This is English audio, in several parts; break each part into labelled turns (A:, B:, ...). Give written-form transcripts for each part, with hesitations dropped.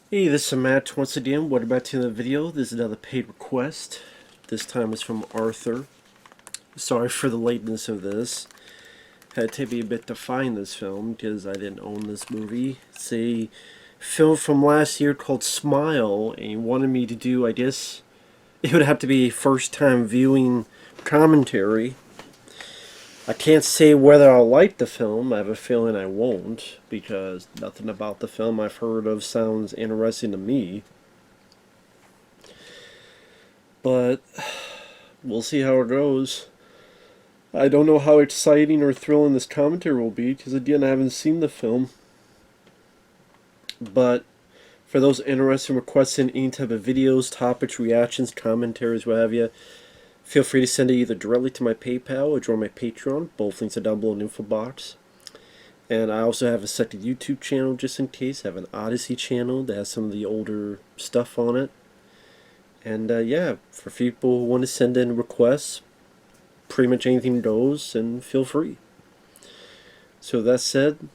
A: Hey, this is Matt once again. Welcome back to the video. This is another paid request. This time it's from Arthur. Sorry for the lateness of this. Had to take me a bit to find this film because I didn't own this movie. It's a film from last year called Smile, and he wanted me to do, I guess, it would have to be a first time viewing commentary. I can't say whether I'll like the film. I have a feeling I won't, because nothing about the film I've heard of sounds interesting to me. But we'll see how it goes. I don't know how exciting or thrilling this commentary will be, because again, I haven't seen the film. But for those interested in requesting any type of videos, topics, reactions, commentaries, what have you, feel free to send it either directly to my PayPal or join my Patreon. Both links are down below in the info box. And I also have a second YouTube channel just in case. I have an Odysee channel that has some of the older stuff on it. And yeah, for people who want to send in requests, pretty much anything goes, and feel free. So that said,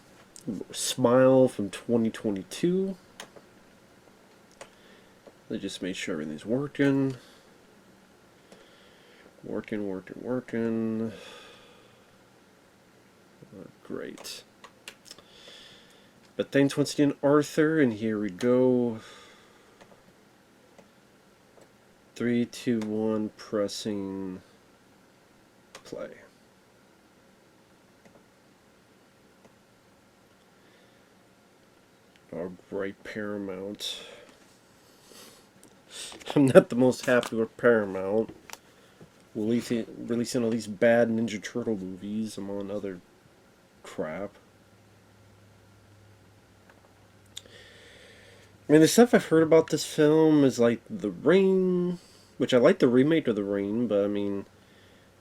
A: Smile from 2022. Let's just make sure everything's working. Working. Great. But thanks once again, Arthur, and here we go. 3, 2, 1, pressing play. Oh, great, Paramount. I'm not the most happy with Paramount. Releasing all these bad Ninja Turtle movies among other crap. I mean, the stuff I've heard about this film is like The Ring, which I like the remake of The Ring, but I mean,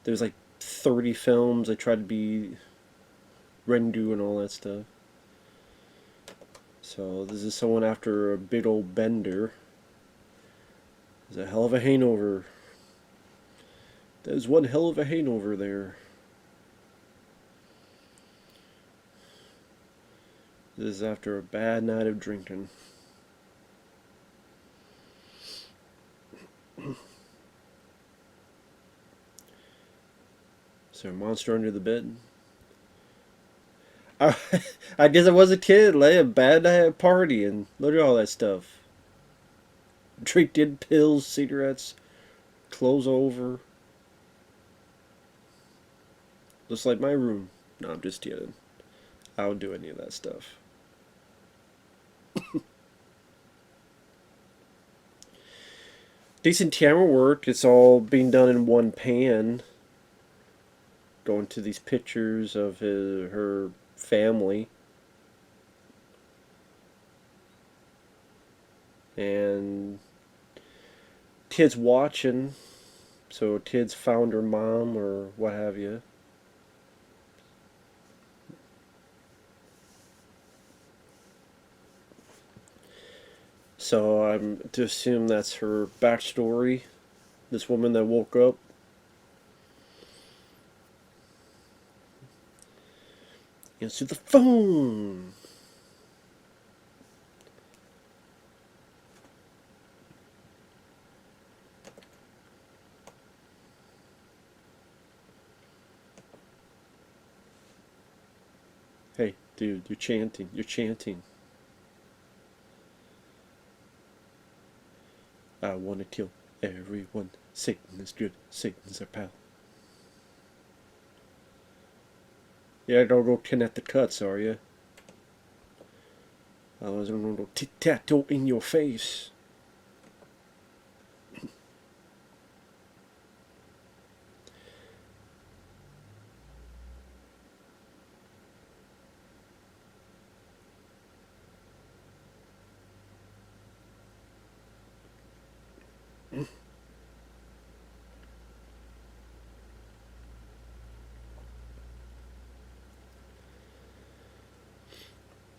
A: there's like 30 films they tried to be Rendu and all that stuff. So this is someone after a big old bender. There's a hell of a hangover. There's one hell of a hangover there. This is after a bad night of drinking. Is there a monster under the bed? I guess I was a kid, like a bad night at a party, and look at all that stuff. Drinking pills, cigarettes, clothes over. Just like my room. No, I'm just kidding. I don't do any of that stuff. Decent camera work. It's all being done in one pan. Going to these pictures of her family. And kids watching. So kids found her mom or what have you. So I'm to assume that's her backstory. This woman that woke up. Answer the phone. Hey, dude, you're chanting. You're chanting. I want to kill everyone. Satan is good. Satan's our pal. Yeah, don't go connect the cuts, are you? Otherwise, I'm going to go tic-tac-toe in your face.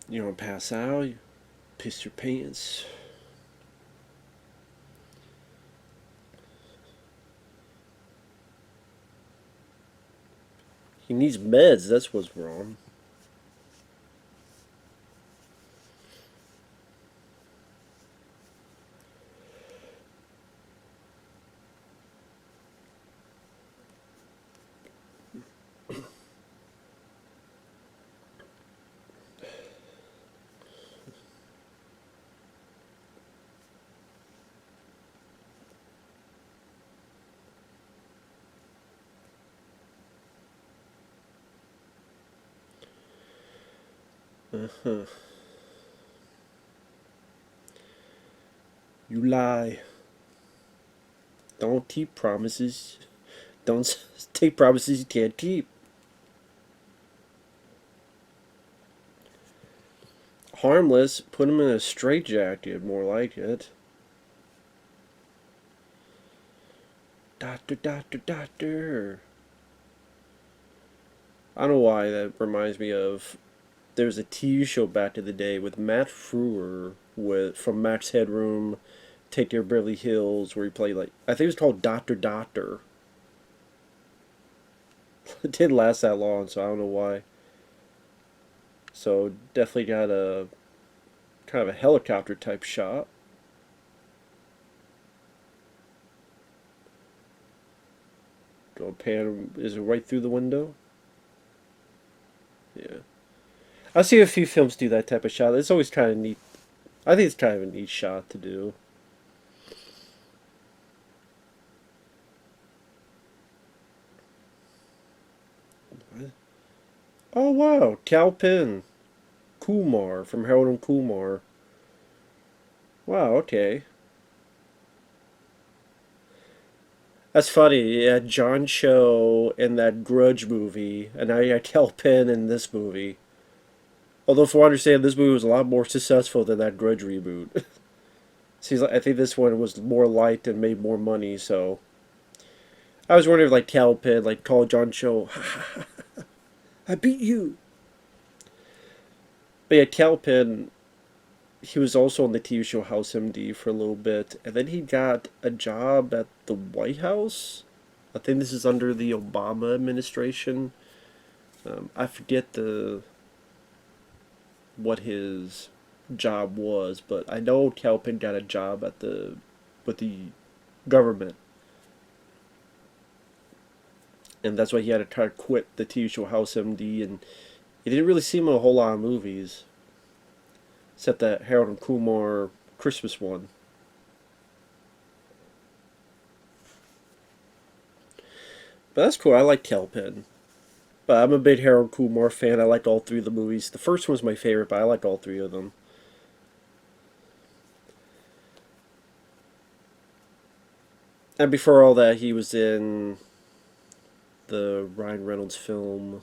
A: You don't pass out, you piss your pants. He needs meds, that's what's wrong. Uh-huh. You lie. Don't keep promises. Don't take promises you can't keep. Harmless. Put him in a straitjacket. More like it. Doctor, doctor, doctor. I don't know why that reminds me of. There was a TV show back in the day with Matt Frewer from Max Headroom, Take Care Beverly Hills, where he played like I think it was called Doctor Doctor. It didn't last that long, so I don't know why. So definitely got a kind of a helicopter type shot. Go pan, is it right through the window? Yeah. I see a few films do that type of shot. It's always kind of neat. I think it's kind of a neat shot to do. Oh wow, Kal Penn, Kumar from Harold and Kumar. Wow, okay. That's funny. Yeah, John Cho in that Grudge movie, and now you got Kal Penn in this movie. Although, from what I understand, this movie was a lot more successful than that Grudge reboot. Seems like I think this one was more light and made more money. So I was wondering if like Kal Penn like called John Cho, "I beat you." But yeah, Kal Penn, he was also on the TV show House MD for a little bit, and then he got a job at the White House. I think this is under the Obama administration. I forget the what his job was, but I know Kal Penn got a job at the with the government, and that's why he had to try to quit the TV show House MD, and he didn't really see him in a whole lot of movies, except that Harold and Kumar Christmas one. But that's cool. I like Kal Penn. But I'm a big Harold Kumar fan. I like all three of the movies. The first one was my favorite, but I like all three of them. And before all that, he was in the Ryan Reynolds film.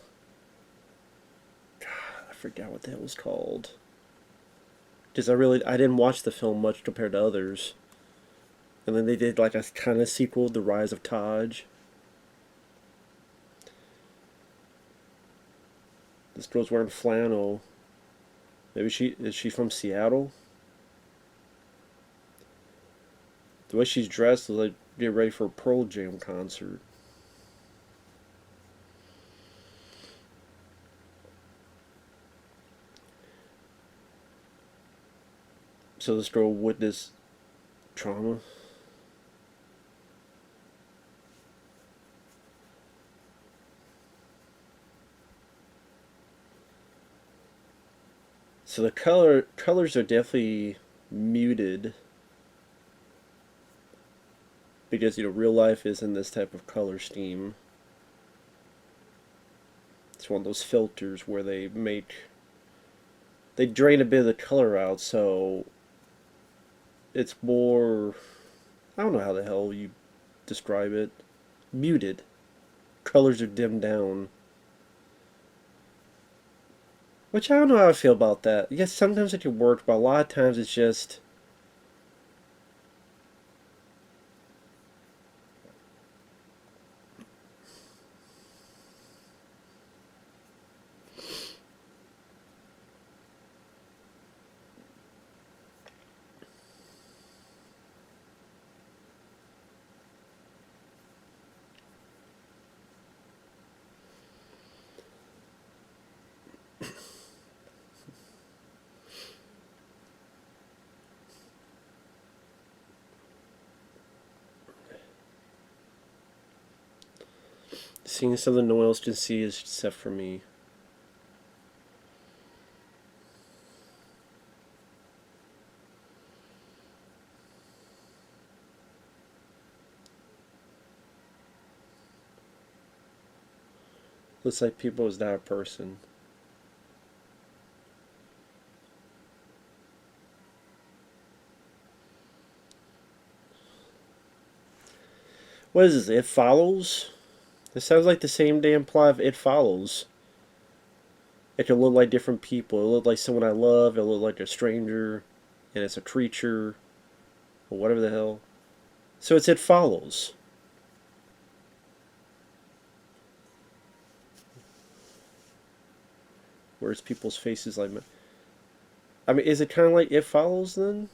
A: God, I forgot what that was called. Because I didn't watch the film much compared to others. And then they did like a kind of sequel, The Rise of Taj. This girl's wearing flannel. Maybe is she from Seattle? The way she's dressed is like get ready for a Pearl Jam concert. So this girl witnessed trauma. So the colors are definitely muted because real life isn't this type of color scheme. It's one of those filters where they drain a bit of the color out, so it's more, I don't know how the hell you describe it. Muted. Colors are dimmed down. Which I don't know how I feel about that. Yes, sometimes it can work, but a lot of times it's just seeing something no one else can see is except for me. Looks like people is not a person. What is this? It Follows? It sounds like the same damn plot of It Follows. It can look like different people. It look like someone I love. It look like a stranger, and it's a creature, or whatever the hell. So it's It Follows. Where's people's faces like? I mean, is it kind of like It Follows then?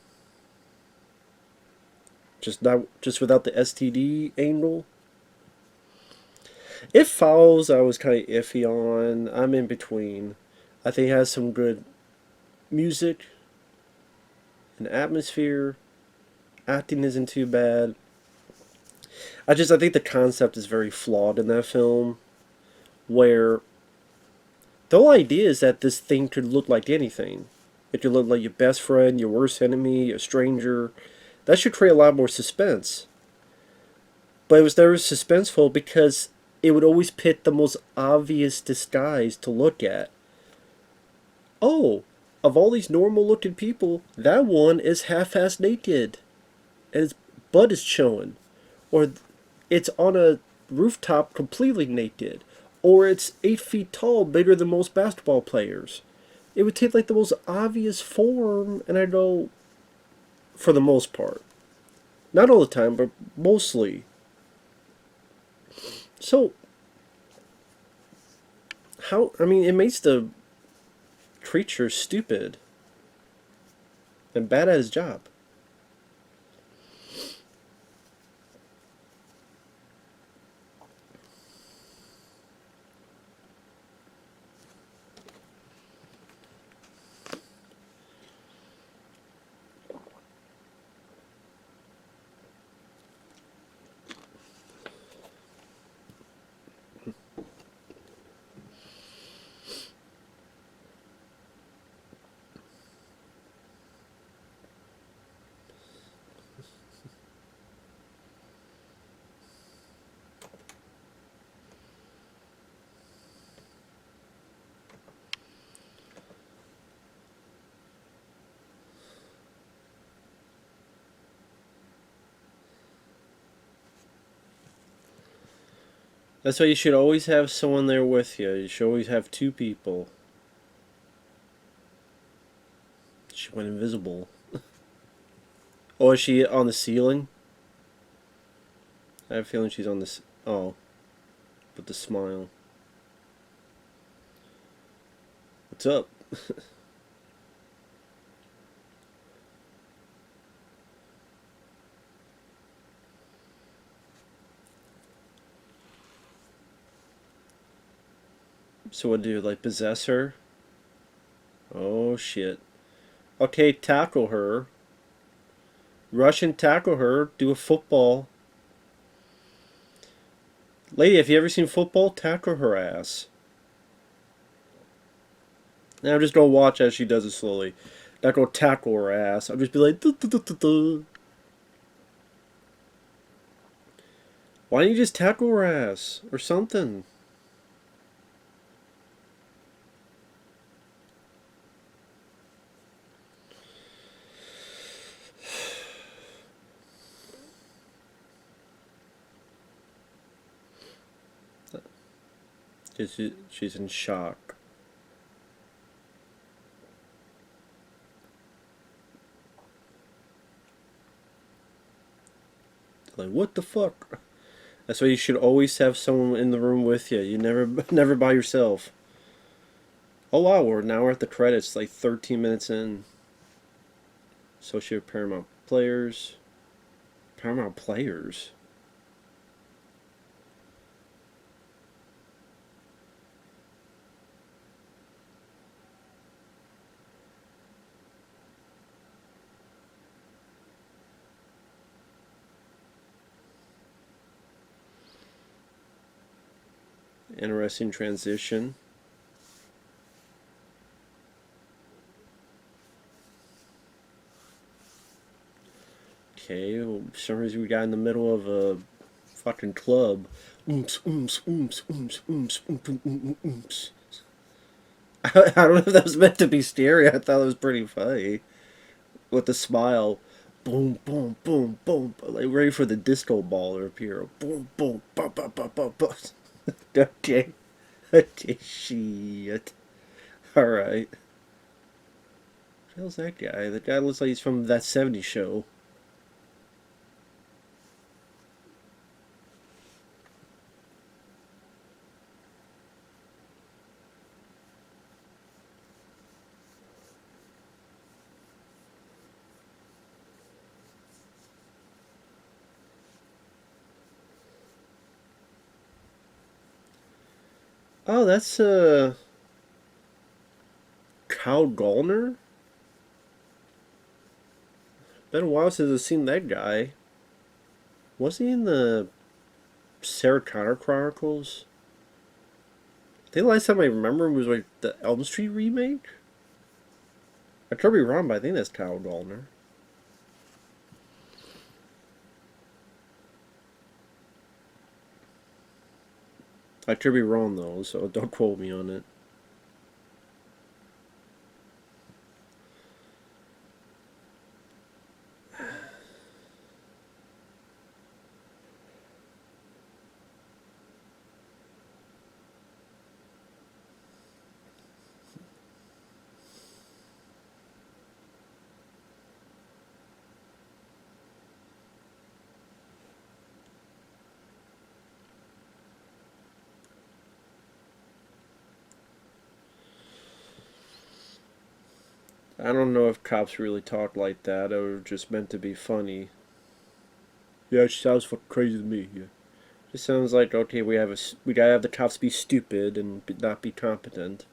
A: Just without the STD angle. It Follows, I was kind of iffy on. I'm in between. I think it has some good music and atmosphere. Acting isn't too bad. I think the concept is very flawed in that film, where the whole idea is that this thing could look like anything. It could look like your best friend, your worst enemy, a stranger. That should create a lot more suspense. But it was never suspenseful because it would always pick the most obvious disguise to look at. Oh, of all these normal looking people, that one is half-assed naked. And his butt is showing. Or it's on a rooftop completely naked. Or it's 8 feet tall, bigger than most basketball players. It would take like the most obvious form, and I go, for the most part. Not all the time, but mostly. So, it makes the creature stupid and bad at his job. That's why you should always have someone there with you. You should always have two people. She went invisible. Oh, is she on the ceiling? I have a feeling she's on this. Oh, with the smile. What's up? So what do? Like possess her? Oh shit. Okay, tackle her. Rush and tackle her. Do a football. Lady, have you ever seen football? Tackle her ass. Now I'm just gonna watch as she does it slowly. Not gonna tackle her ass. I'll just be like, duh, duh, duh, duh, duh. Why don't you just tackle her ass? Or something? She's in shock. Like, what the fuck? That's why you should always have someone in the room with you. You never by yourself. Oh wow, we're at the credits, like 13 minutes in. Associate Paramount Players. Paramount Players? Interesting transition. Okay, well, for some reason we got in the middle of a fucking club. Ooms, ooms, ooms, ooms, ooms, ooms. I don't know if that was meant to be scary. I thought it was pretty funny. With the smile. boom, boom, boom, boom, like ready for the disco ball to appear. Boom, boom, ba ba ba ba ba. Okay, okay, shit. All right. How's that guy? The guy looks like he's from that '70s show. Oh, that's Kyle Gallner. Been a while since I've seen that guy. Was he in the Sarah Connor Chronicles? I think the last time I remember was like the Elm Street remake. I could be wrong, but I think that's Kyle Gallner. I could be wrong though, so don't quote me on it. I don't know if cops really talk like that or just meant to be funny. Yeah, it sounds fucking crazy to me. Yeah. It sounds like okay, we gotta have the cops be stupid and not be competent.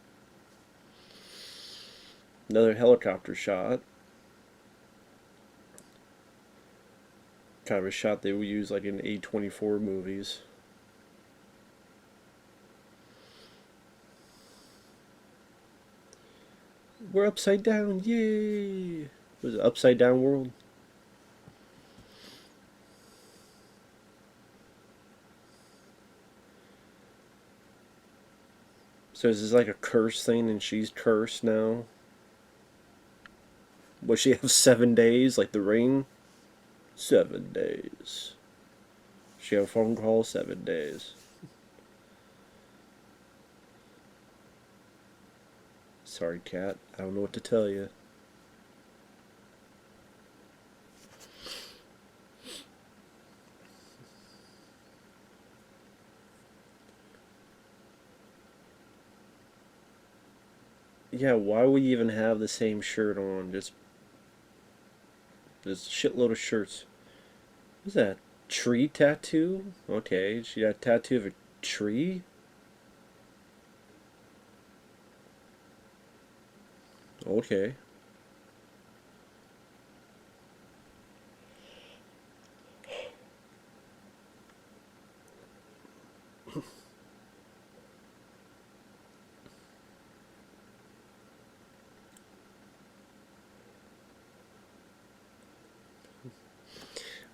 A: Another helicopter shot. Kind of a shot they would use like in A24 movies. We're upside down, yay! Was it Upside Down World? So is this like a curse thing and she's cursed now? Will she have 7 days like the ring? 7 days. She have a phone call, 7 days. Sorry, cat. I don't know what to tell you. Yeah, why would you even have the same shirt on? Just shitload of shirts. What's that? Tree tattoo? Okay, she got a tattoo of a tree? Okay.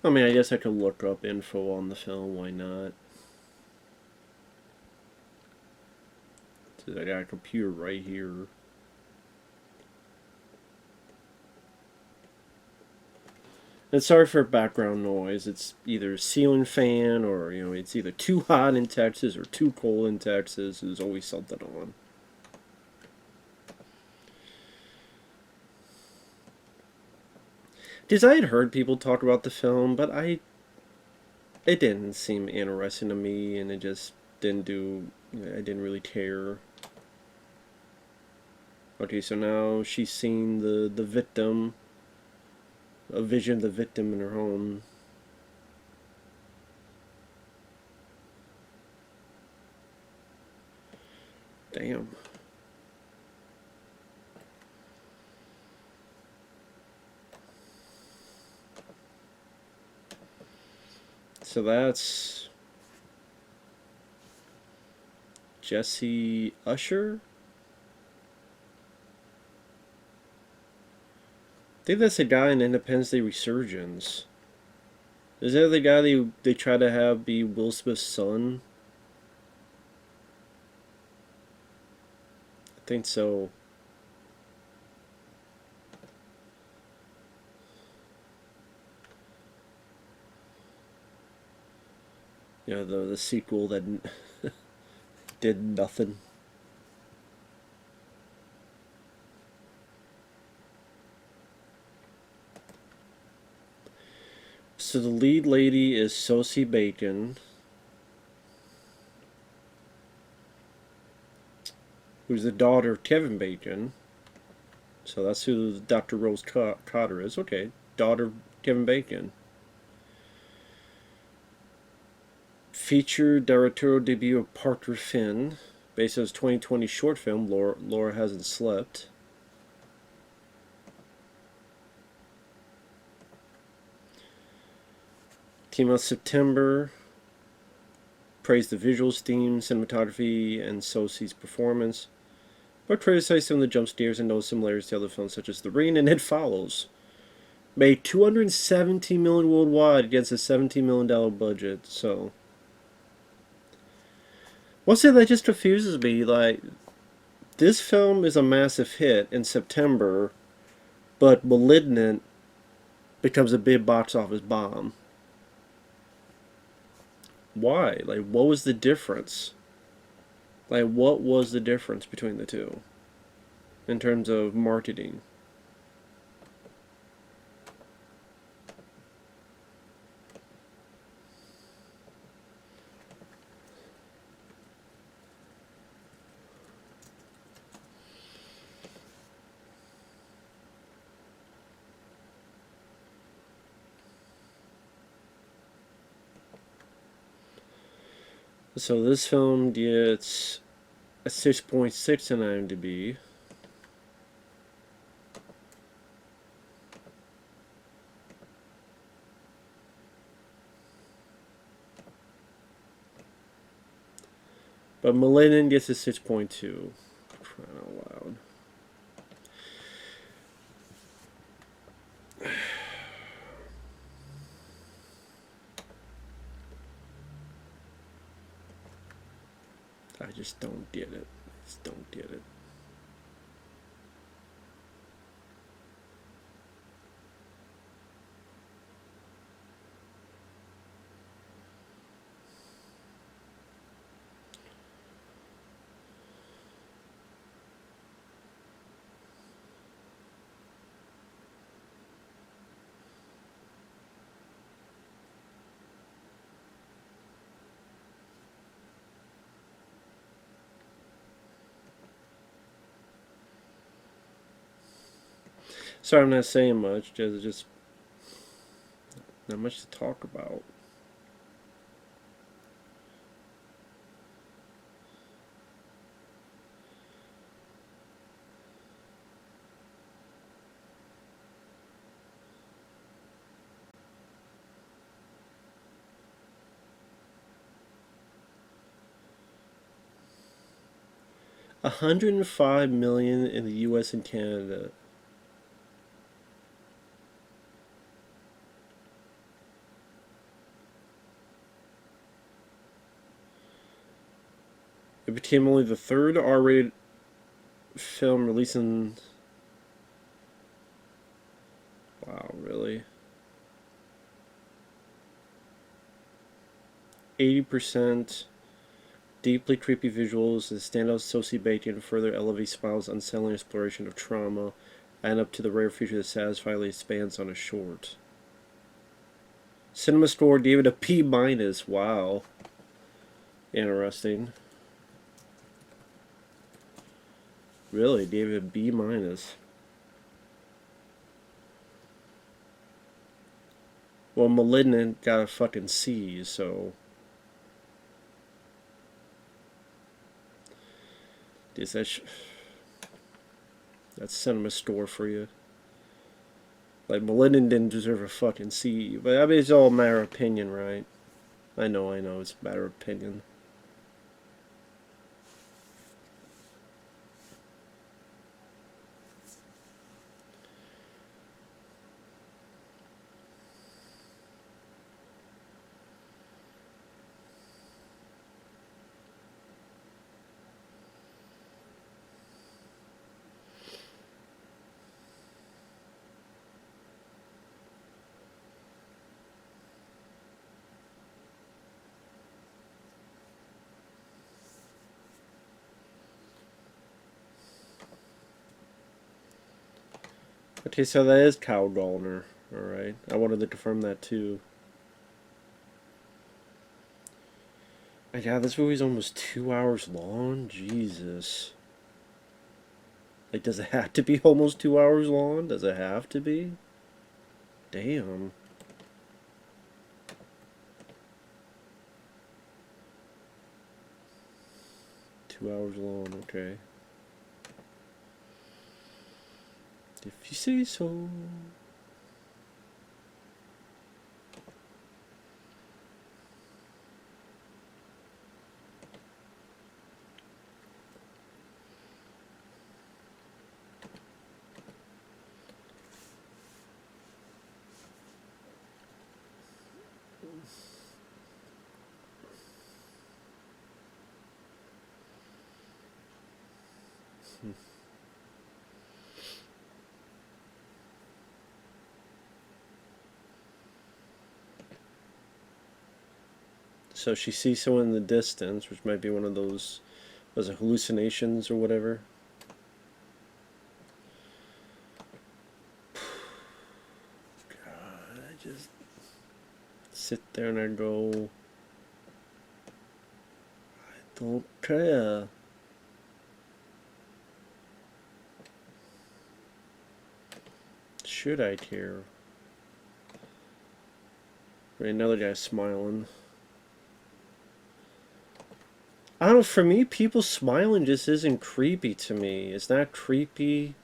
A: I mean, I guess I could look up info on the film, why not? I got a computer right here. And sorry for background noise. It's either a ceiling fan or, it's either too hot in Texas or too cold in Texas. There's always something on. Because I had heard people talk about the film, but it didn't seem interesting to me, and it just didn't do. I didn't really care. Okay, so now she's seen the victim, a vision of the victim in her home. Damn. So that's Jessie Usher. I think that's the guy in Independence Day Resurgence. Is that the guy they try to have be Will Smith's son? I think so. You know, the sequel that did nothing. So the lead lady is Sosie Bacon, who's the daughter of Kevin Bacon. So that's who Dr. Rose Cotter is. Okay, daughter of Kevin Bacon. Featured directorial debut of Parker Finn, based on his 2020 short film Laura Hasn't Slept. Came out September. Praised the visuals, theme, cinematography, and Sosie's performance, but criticized some of the jump scares and noted similarities to other films such as The Ring and It Follows. Made $217 million worldwide against a $17 million budget. So, one thing that just confuses me, like, this film is a massive hit in September, but *Malignant* becomes a big box office bomb. Why? Like, what was the difference? Like, what was the difference between the two in terms of marketing? So this film gets a 6.6 on IMDb. But *Malignant* gets a 6.2. Crying out loud. I just don't get it. I just don't get it. Sorry, I'm not saying much. There's just not much to talk about. $105 million in the U.S. and Canada. It became only the third R-rated film released in... Wow, really? 80% deeply creepy visuals and standout Sosie Bacon further elevate Smile's unsettling exploration of trauma and up to the rare feature that satisfyingly expands on a short. Cinema score gave it a P-. Wow. Interesting. Really, gave it a B-. Well, *Malignant* got a fucking C, so... That's cinema store for you. Like, *Malignant* didn't deserve a fucking C, but I mean, it's all a matter of opinion, right? I know, it's a matter of opinion. Okay, so that is Gallner. Alright. I wanted to confirm that too. My God, this movie's almost 2 hours long? Jesus. Like, does it have to be almost 2 hours long? Does it have to be? Damn. 2 hours long, okay. If you say so. So she sees someone in the distance, which might be one of those, was it hallucinations or whatever? God, I just sit there and I go, I don't care. Should I care? Right, another guy smiling. I don't know, for me, people smiling just isn't creepy to me. It's not creepy.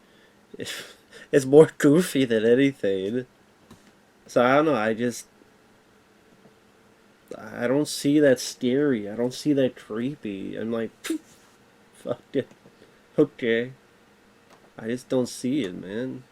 A: It's more goofy than anything. So I don't know, I don't see that scary. I don't see that creepy. I'm like, fuck it. Okay. I just don't see it, man.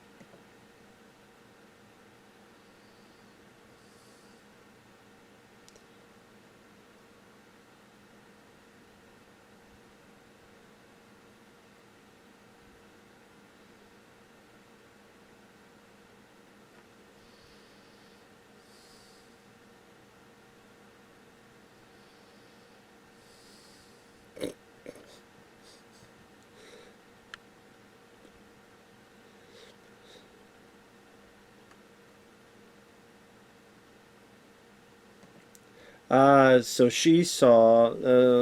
A: So she saw,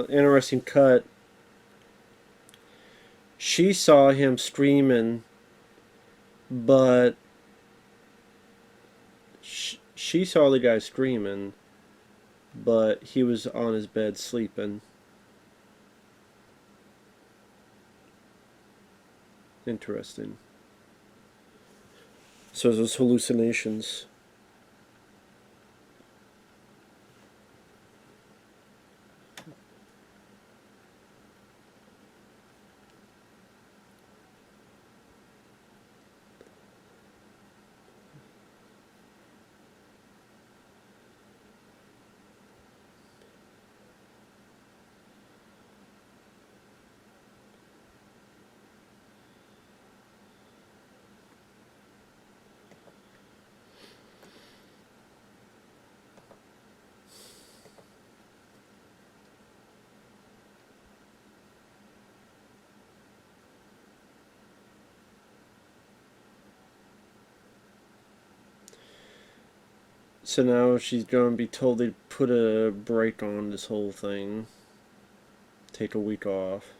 A: interesting cut. She saw him screaming, but she saw the guy screaming, but he was on his bed sleeping. Interesting. So those hallucinations. So now she's going to be told to put a break on this whole thing. Take a week off.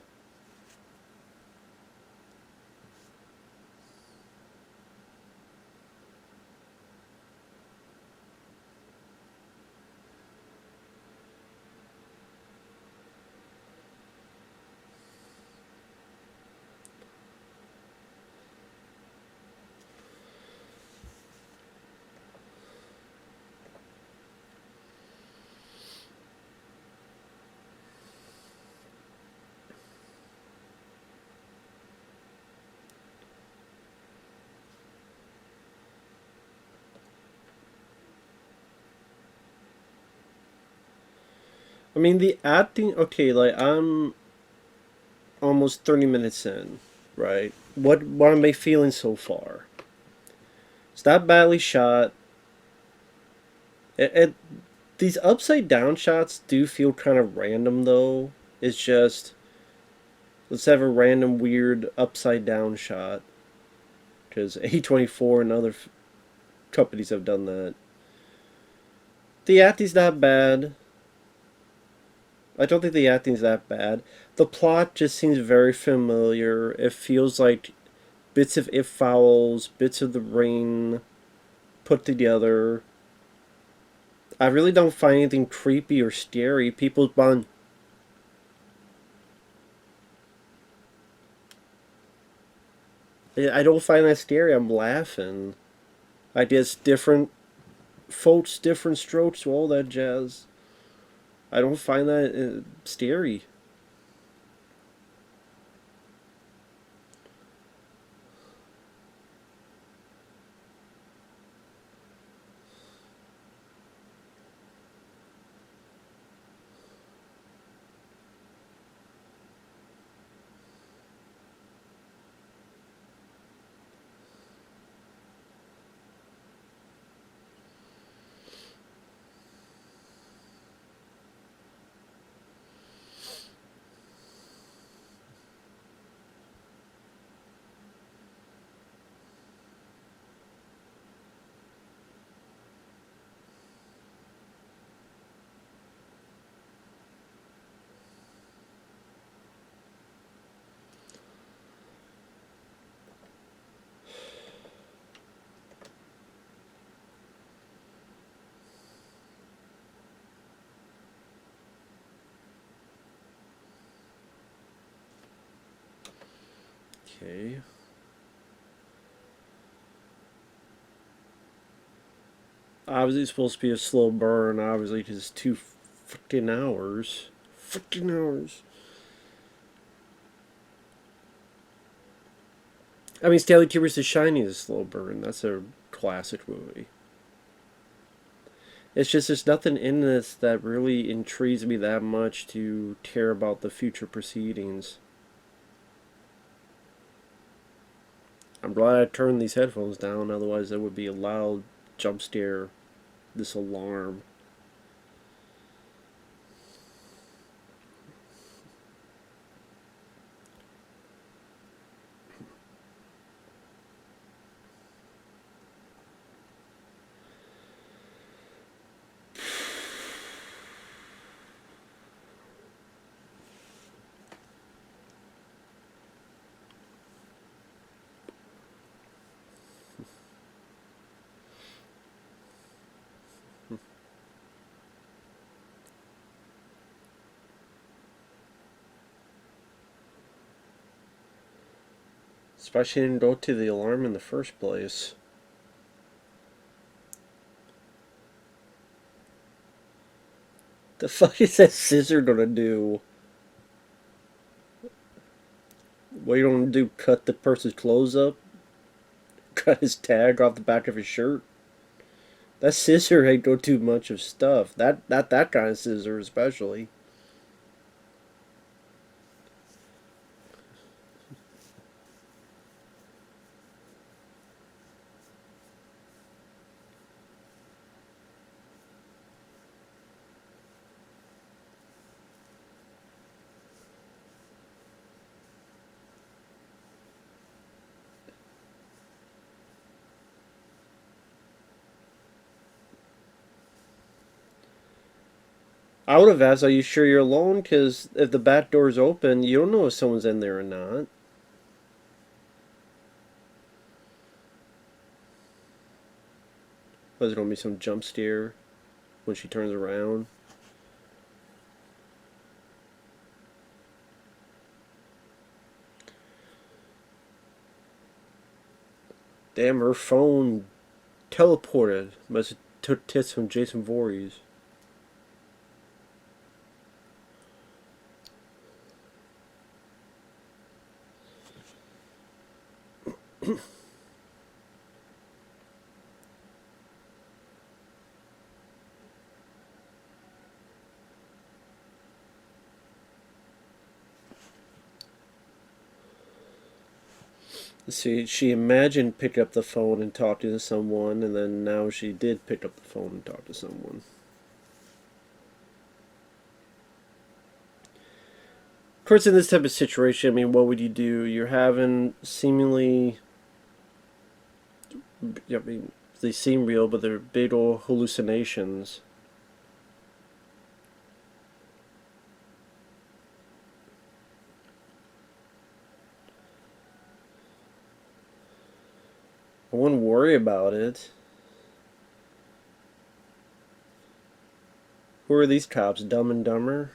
A: I mean, the acting, okay, like, I'm almost 30 minutes in, right? What am I feeling so far? It's not badly shot. It these upside down shots do feel kind of random, though. It's just, let's have a random weird upside down shot. because A24 and other companies have done that. The acting's not bad. I don't think the acting's that bad. The plot just seems very familiar. It feels like bits of It Follows, bits of The Ring put together. I really don't find anything creepy or scary. People's bond. I don't find that scary. I'm laughing. I guess different folks, different strokes, all that jazz. I don't find that scary. Okay. Obviously, it's supposed to be a slow burn, obviously, because it's 2 fucking hours. Fucking hours. I mean, Stanley Kubrick's The Shining is a slow burn. That's a classic movie. It's just there's nothing in this that really intrigues me that much to care about the future proceedings. I'm glad I turned these headphones down, otherwise there would be a loud jump scare, this alarm. Especially didn't go to the alarm in the first place. The fuck is that scissor gonna do? What you gonna do? Cut the person's clothes up? Cut his tag off the back of his shirt? That scissor ain't gonna do much of stuff. That kind of scissor especially. I would have asked, are you sure you're alone? Because if the back door's open, you don't know if someone's in there or not. Was there going to be some jump scare when she turns around? Damn, her phone teleported. Must have took tips from Jason Voorhees. See, she imagined picking up the phone and talking to someone, and then now she did pick up the phone and talk to someone. Of course, in this type of situation, I mean, what would you do? You're having seemingly I mean, they seem real, but they're big old hallucinations. I wouldn't worry about it. Who are these cops? Dumb and Dumber?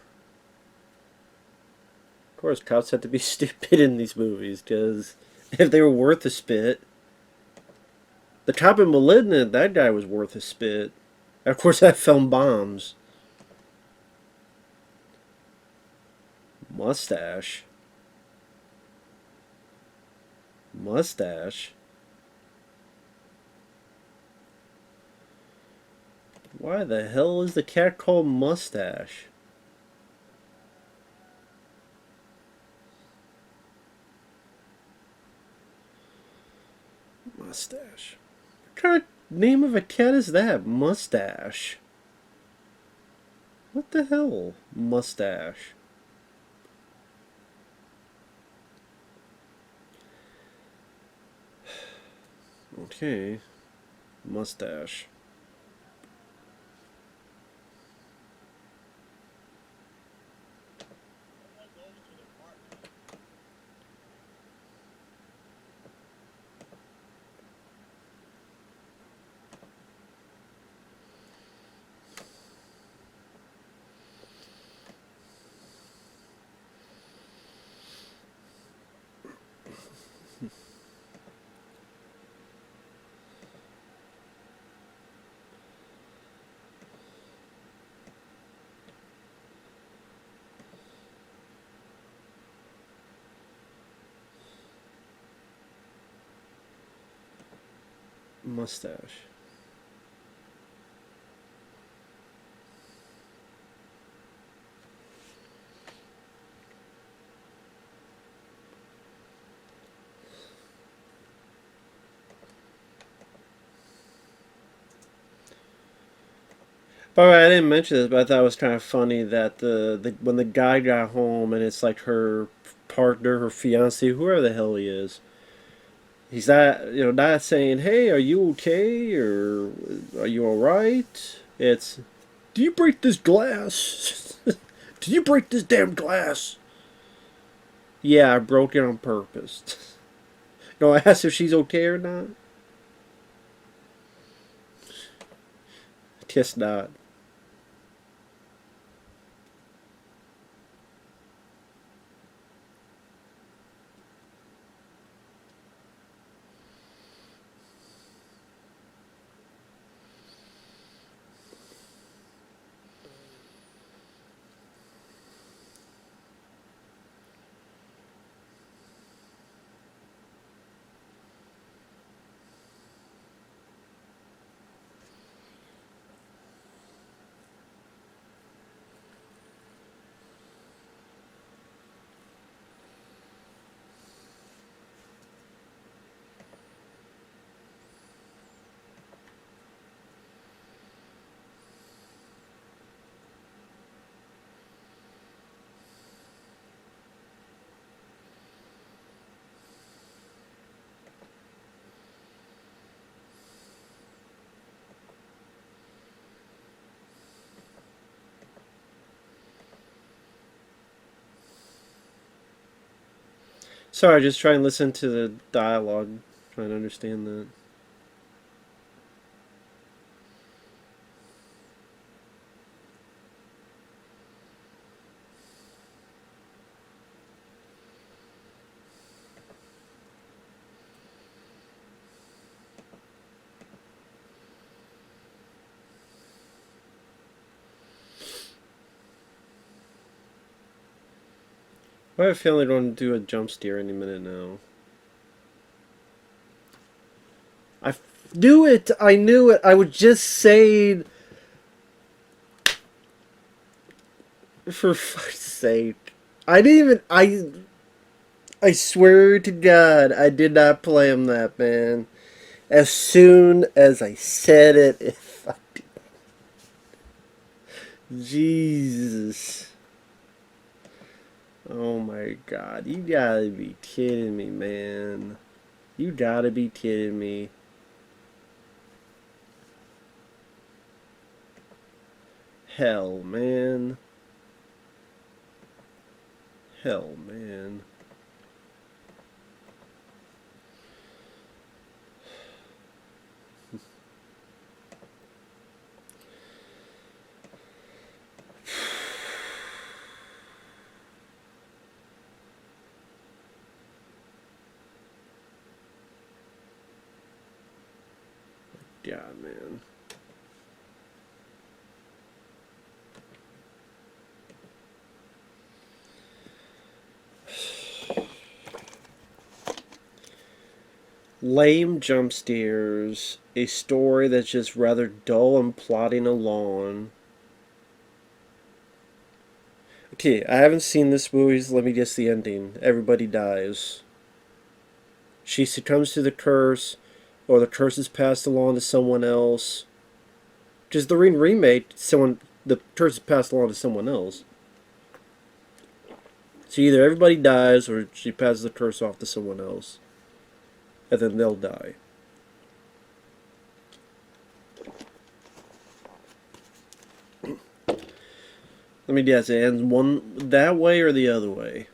A: Of course, cops have to be stupid in these movies, because if they were worth a spit. The cop in Malignant, that guy was worth a spit. Of course, that film bombs. Mustache. Mustache. Why the hell is the cat called Mustache? Mustache. What kind of name of a cat is that? Mustache. What the hell? Mustache. Okay. Mustache. Mustache. By the way, I didn't mention this, but I thought it was kind of funny that when the guy got home and it's like her partner, her fiance, whoever the hell he is, he's not saying, "Hey, are you okay?" or "Are you all right?" It's, "Do you break this glass? Did you break this damn glass?" Yeah, I broke it on purpose. No, I asked if she's okay or not. Guess not. Sorry, just try and listen to the dialogue, trying to understand that. I have a feeling they're going to do a jump steer any minute now. I knew it! I knew it! I was just saying. For fuck's sake. I didn't even. I swear to God, I did not play him that, man. As soon as I said it, it fucking. Jesus. Oh my God. You gotta be kidding me, man. You gotta be kidding me. Hell, man. Hell, man. Yeah, man. Lame jump scares, a story that's just rather dull and plodding along. Okay, I haven't seen this movie, so let me guess the ending. Everybody dies. She succumbs to the curse, or the curse is passed along to someone else. Just the remake, the curse is passed along to someone else. So either everybody dies, or she passes the curse off to someone else. And then they'll die. Let me guess, it ends one that way or the other way?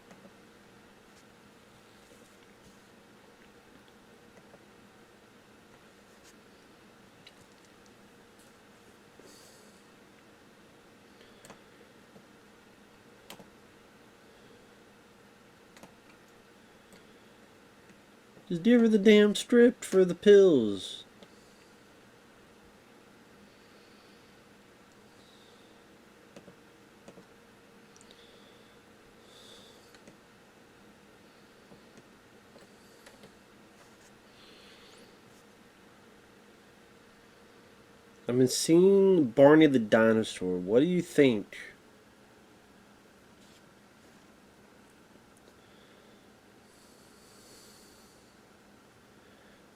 A: Just give her the damn script for the pills. I've been seeing Barney the Dinosaur. What do you think?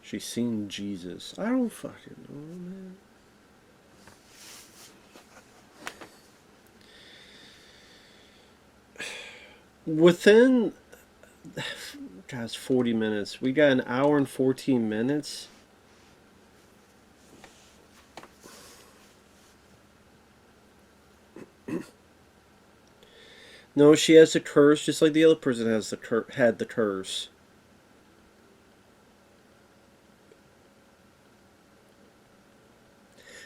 A: She's seen Jesus. I don't fucking know, man. Within, God, it's 40 minutes. We got an hour and 14 minutes. No, she has the curse, just like the other person has had the curse.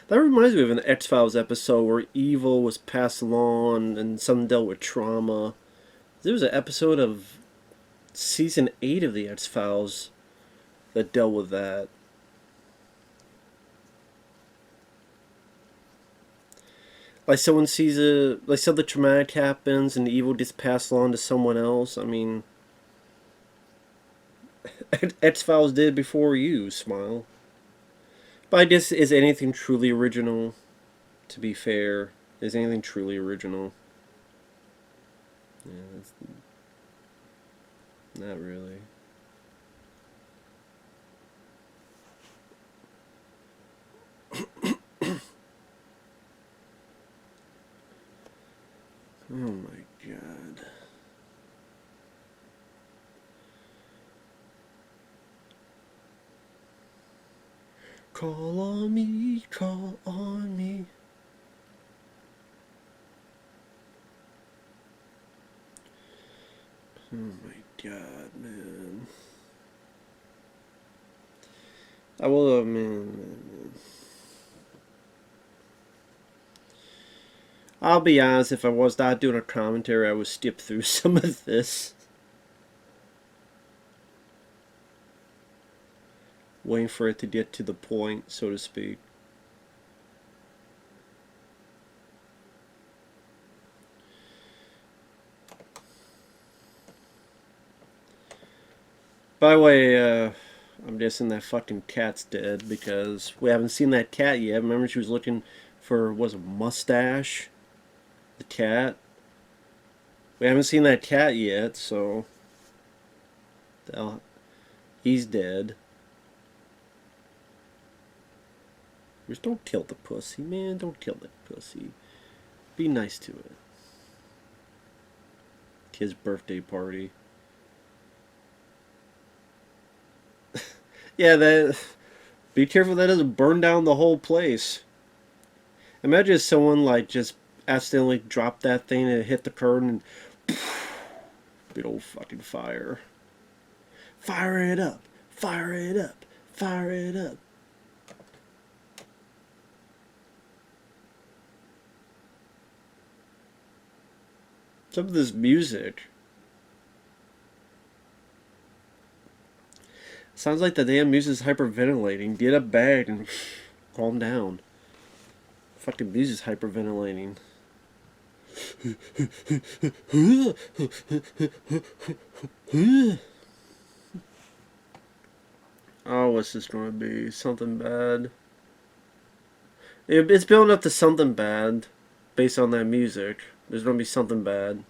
A: That reminds me of an X-Files episode where evil was passed along and some dealt with trauma. There was an episode of season 8 of the X-Files that dealt with that. Like someone sees like something traumatic happens and the evil gets passed along to someone else. I mean, X-Files did before you, Smile. But I guess, is anything truly original? To be fair, is anything truly original? Yeah, not really. Oh my god. Call on me, call on me. Oh my god, man. I will, man. I'll be honest, if I was not doing a commentary, I would skip through some of this. Waiting for it to get to the point, so to speak. By the way, I'm guessing that fucking cat's dead because we haven't seen that cat yet. Remember she was looking for, was a mustache? The cat? We haven't seen that cat yet, so... he's dead. Just don't kill the pussy, man. Don't kill that pussy. Be nice to it. Kid's birthday party. Yeah, that... Be careful that doesn't burn down the whole place. Imagine if someone, like, just accidentally dropped that thing and it hit the curtain and big old fucking fire. Fire it up! Fire it up! Fire it up! Some of this music sounds like the damn music's hyperventilating. Get a bag and calm down. Fucking music's hyperventilating. Oh, what's this gonna be? Something bad. It's building up to something bad based on that music. There's gonna be something bad.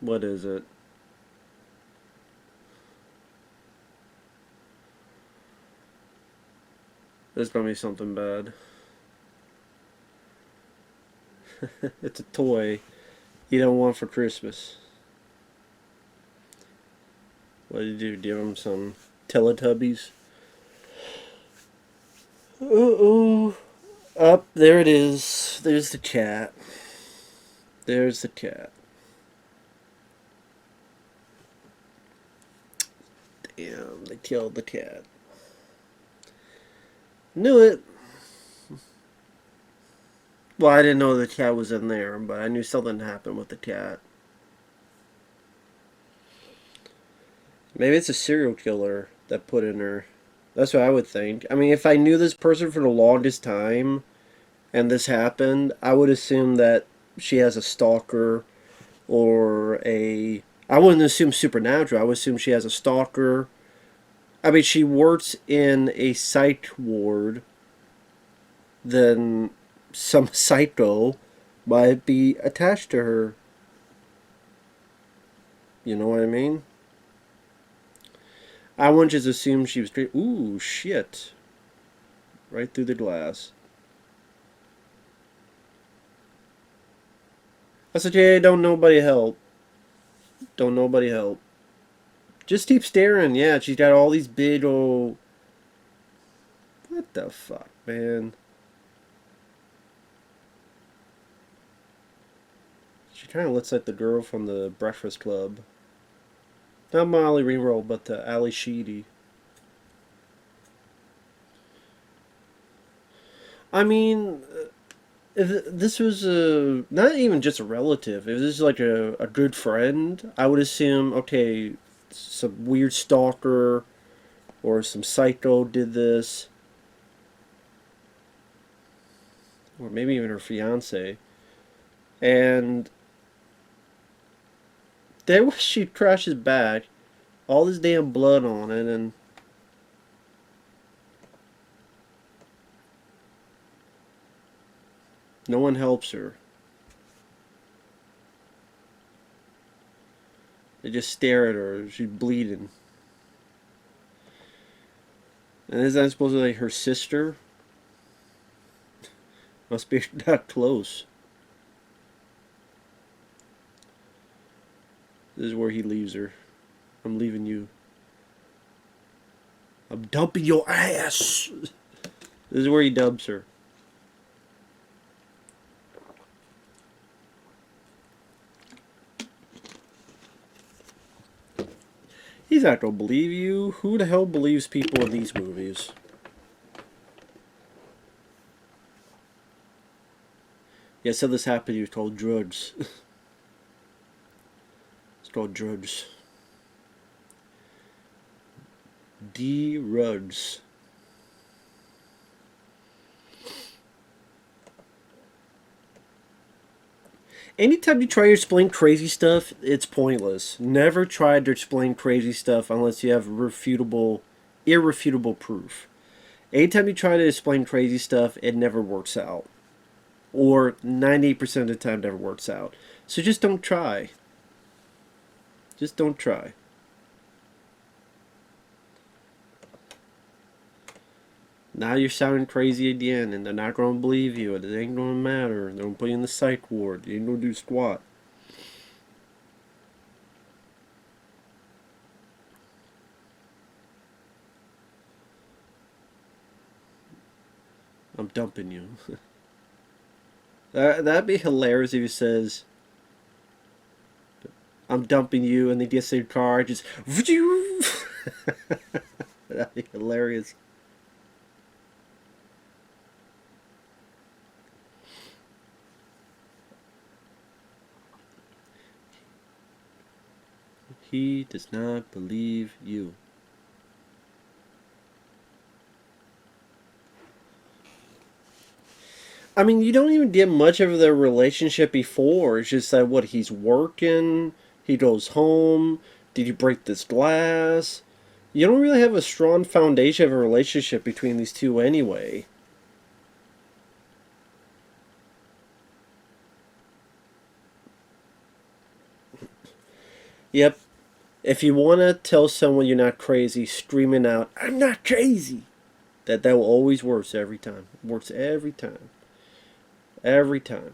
A: What is it? There's gonna be something bad. It's a toy you don't want for Christmas. What did you do? Give him some Teletubbies? Uh-oh. Up, there it is. There's the cat. There's the cat. Damn, they killed the cat. Knew it. Well, I didn't know the cat was in there, but I knew something happened with the cat. Maybe it's a serial killer that put in her. That's what I would think. I mean, if I knew this person for the longest time and this happened, I would assume that she has a stalker or a... I wouldn't assume supernatural. I would assume she has a stalker. I mean, she works in a psych ward. Then some psycho might be attached to her. You know what I mean? I wouldn't just assume she was straight. Ooh, shit. Right through the glass. I said, yeah, don't nobody help. Don't nobody help. Just keep staring. Yeah, she's got all these big old... What the fuck, man? She kind of looks like the girl from the Breakfast Club. Not Molly Ringwald, but Ali Sheedy. I mean, if this was not even just a relative. If this is like a good friend, I would assume, okay, some weird stalker or some psycho did this. Or maybe even her fiance. And then she crashes back, all this damn blood on it, and no one helps her. They just stare at her. She's bleeding. And is that supposed to be like her sister? Must be that close. This is where he leaves her. I'm leaving you. I'm dumping your ass. This is where he dubs her. He's not gonna believe you. Who the hell believes people in these movies? Yeah, so this happened. He was called drugs. It's called drugs. D-Rugs. Anytime you try to explain crazy stuff, it's pointless. Never try to explain crazy stuff unless you have irrefutable proof. Anytime you try to explain crazy stuff, it never works out. Or 98% of the time never works out. So just don't try. Just don't try. Now you're sounding crazy again, and they're not going to believe you, and it ain't going to matter. They're going to put you in the psych ward. You ain't going to do squat. I'm dumping you. That'd be hilarious if he says, I'm dumping you, and they gets in the car, just. That'd be hilarious. He does not believe you. I mean, you don't even get much of their relationship before. It's just that, what, he's working, he goes home, did you break this glass? You don't really have a strong foundation of a relationship between these two anyway. Yep. If you want to tell someone you're not crazy, screaming out, I'm not crazy. That will always work every time. Works every time. Every time.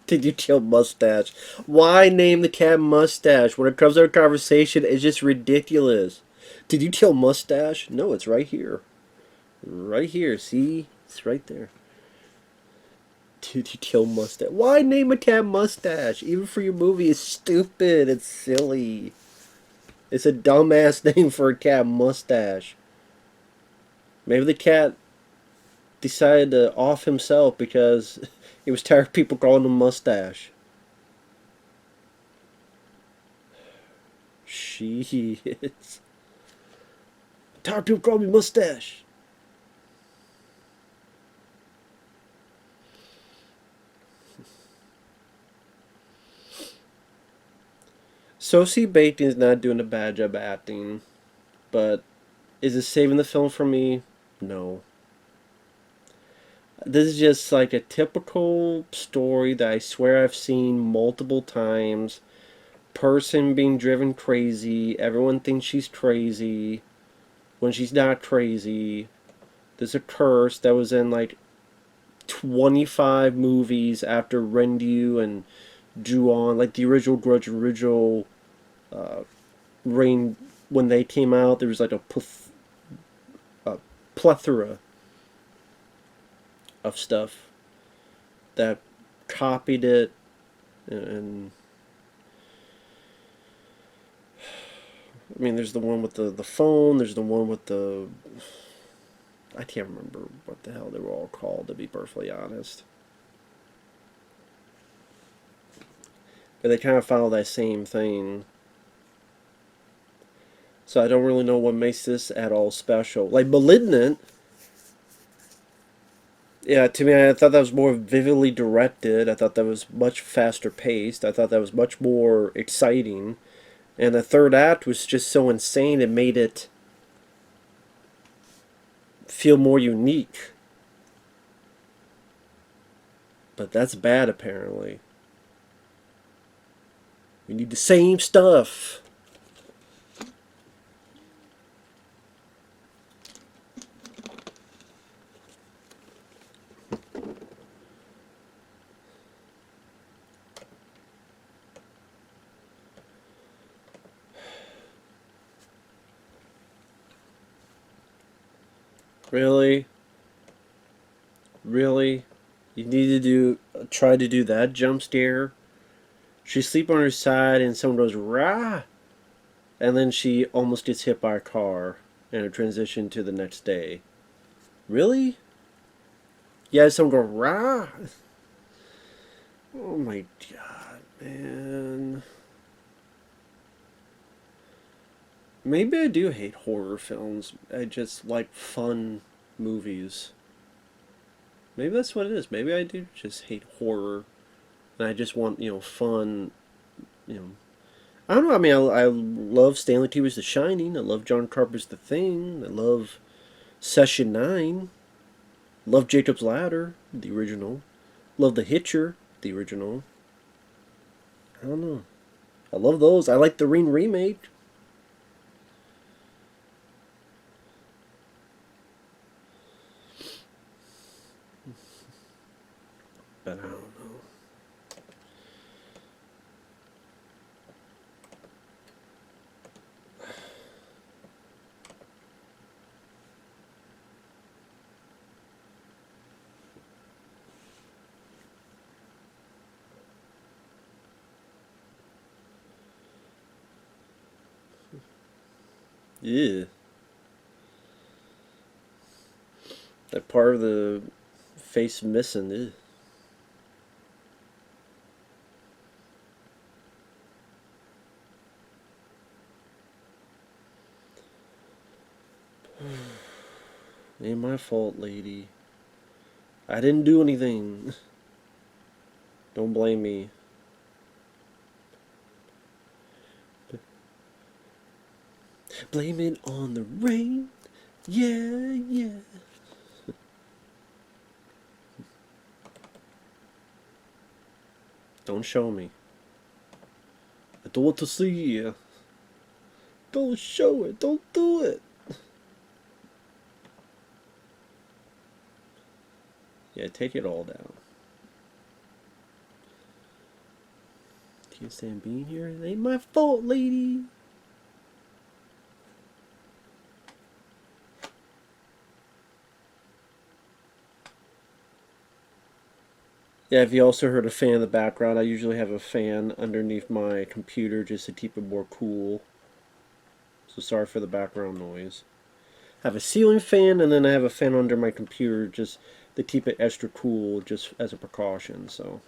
A: Did you kill Mustache? Why name the cat Mustache? When it comes to our conversation, it's just ridiculous. Did you kill Mustache? No, it's right here. Right here, see? It's right there. Did you kill Mustache? Why name a cat Mustache? Even for your movie, it's stupid. It's silly. It's a dumbass name for a cat, Mustache. Maybe the cat decided to off himself because he was tired of people calling him Mustache. She is. Tired of people calling me Mustache. Sosie Bacon is not doing a bad job acting, but is it saving the film for me? No. This is just like a typical story that I swear I've seen multiple times. Person being driven crazy. Everyone thinks she's crazy when she's not crazy. There's a curse that was in like 25 movies after Rendu and Ju-on, like the original Grudge, original Rain, when they came out. There was like a plethora of stuff that copied it, and I mean, there's the one with the phone, there's the one with the, I can't remember what the hell they were all called, to be perfectly honest. But they kind of follow that same thing. So I don't really know what makes this at all special. Like Malignant, yeah, to me, I thought that was more vividly directed. I thought that was much faster paced. I thought that was much more exciting. And the third act was just so insane, it made it feel more unique. But that's bad, apparently. We need the same stuff. Really? Really? You need to try to do that jump scare? She's sleeping on her side and someone goes, rah! And then she almost gets hit by a car and a transition to the next day. Really? Yeah, someone go, rah! Oh my god, man. Maybe I do hate horror films. I just like fun movies. Maybe that's what it is. Maybe I do just hate horror. And I just want, fun, you know. I don't know. I mean, I love Stanley Kubrick's The Shining. I love John Carpenter's The Thing. I love Session 9. Love Jacob's Ladder, the original. Love The Hitcher, the original. I don't know. I love those. I like the Ring remake. But I don't know. Yeah. That part of the face missing. Ew. Ain't my fault, lady. I didn't do anything. Don't blame me. Blame it on the rain. Yeah, yeah. Don't show me. I don't want to see you. Don't show it. Don't do it. Yeah, take it all down. Can't stand being here. It ain't my fault, lady. Yeah, if you also heard a fan in the background, I usually have a fan underneath my computer just to keep it more cool. So sorry for the background noise. I have a ceiling fan and then I have a fan under my computer just to keep it extra cool just as a precaution, so.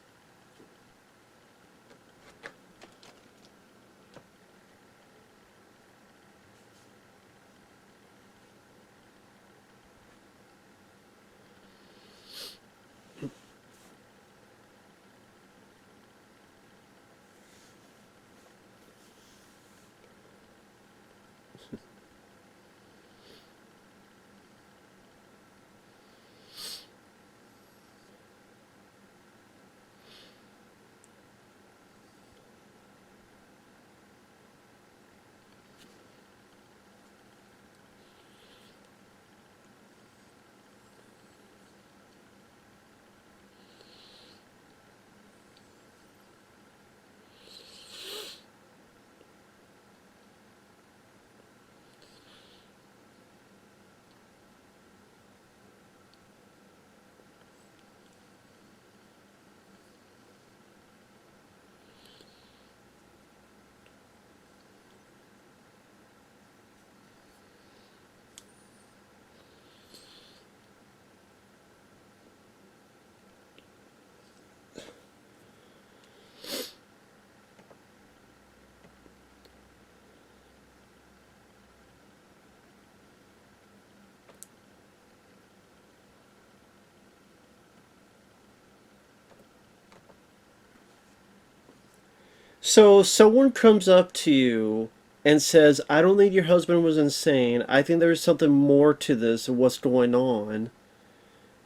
A: So someone comes up to you and says, I don't think your husband was insane. I think there's something more to this of what's going on.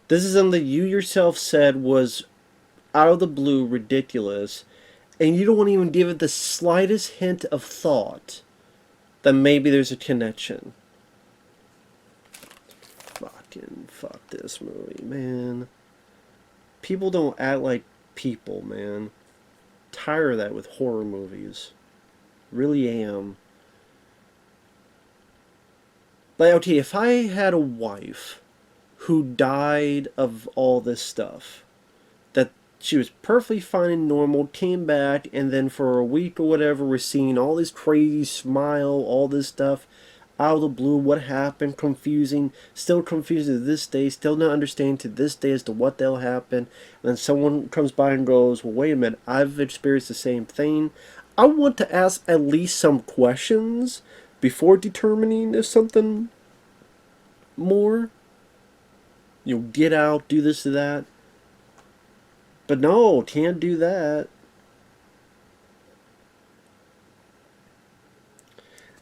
A: This is something you yourself said was out of the blue ridiculous, and you don't even give it the slightest hint of thought that maybe there's a connection. Fuck this movie, man. People don't act like people, man. Tired of that with horror movies. Really am. Like, okay, if I had a wife who died of all this stuff, that she was perfectly fine and normal, came back, and then for a week or whatever, we're seeing all this crazy smile, all this stuff, out of the blue, what happened, confusing, still confusing to this day, still not understanding to this day as to what the hell happened, and then someone comes by and goes, well, wait a minute, I've experienced the same thing. I want to ask at least some questions before determining if something more. You know, get out, do this, do that. But no, can't do that.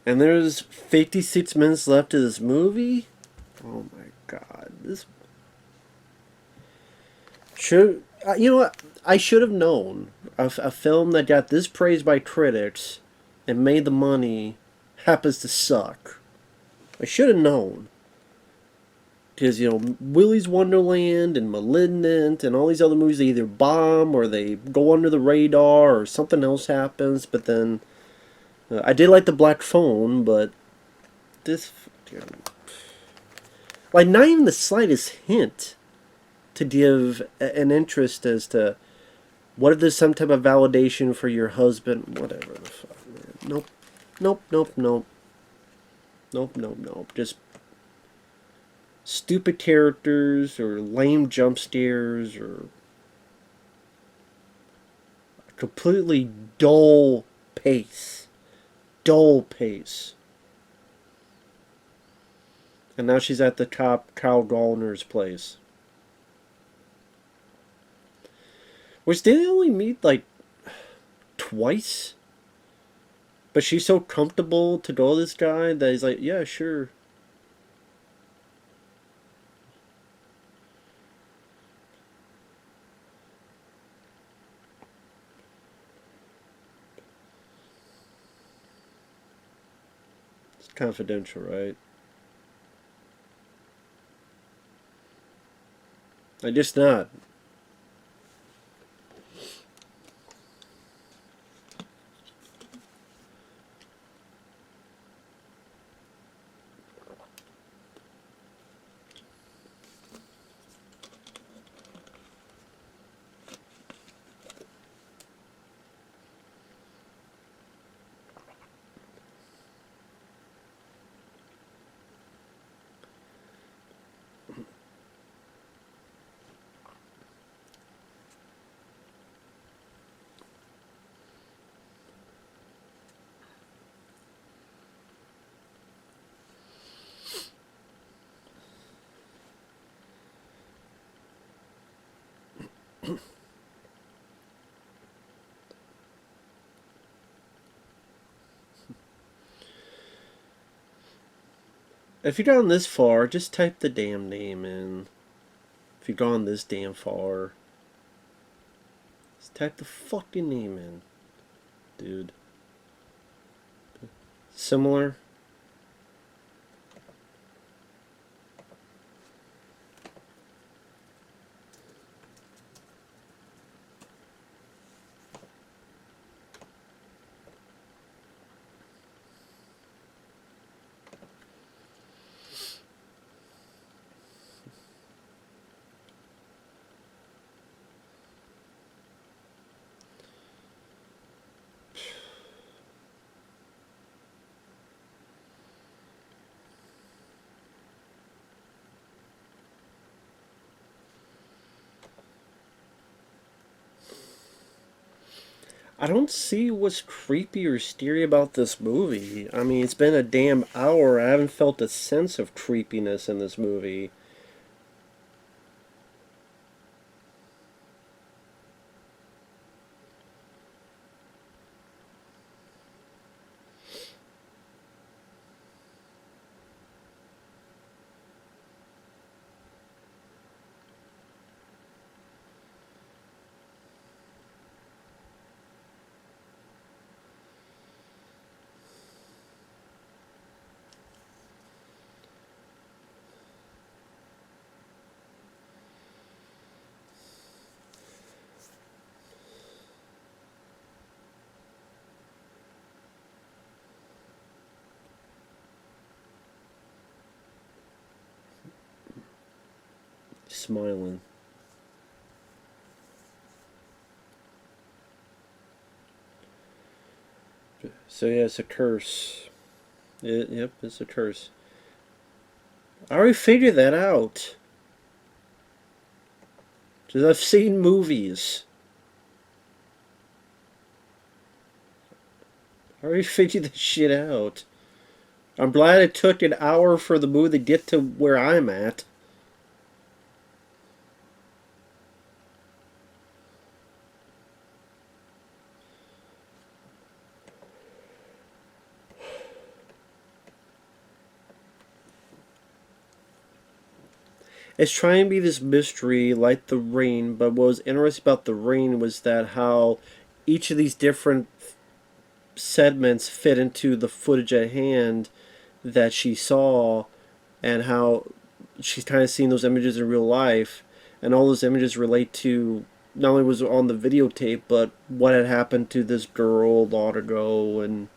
A: And there's 56 minutes left of this movie? Oh my god. This should You know what? I should have known a film that got this praise by critics and made the money happens to suck. I should have known. Because, you know, Willy's Wonderland and Malignant and all these other movies, they either bomb or they go under the radar or something else happens. But then, I did like The Black Phone, but this. Like, not even the slightest hint to give an interest as to what if there's some type of validation for your husband, whatever the fuck, man. Nope. Nope, nope, nope. Nope, nope, nope. Just stupid characters or lame jump scares or completely dull pace. Dull pace. And now she's at the top Kyle Gallner's place. Which did they only meet like twice? But she's so comfortable to go to this guy that he's like, yeah, sure. It's confidential, right? I guess not. If you've gone this far, just type the damn name in. If you've gone this damn far, just type the fucking name in, dude. Similar. I don't see what's creepy or scary about this movie. I mean, it's been a damn hour. I haven't felt a sense of creepiness in this movie. Smiling. So yeah, it's a curse. Yep, it's a curse. I already figured that out. Because I've seen movies. I already figured this shit out. I'm glad it took an hour for the movie to get to where I'm at. It's trying to be this mystery like the rain, but what was interesting about the rain was that how each of these different segments fit into the footage at hand that she saw, and how she's kind of seeing those images in real life, and all those images relate to not only was on the videotape, but what had happened to this girl a lot ago, and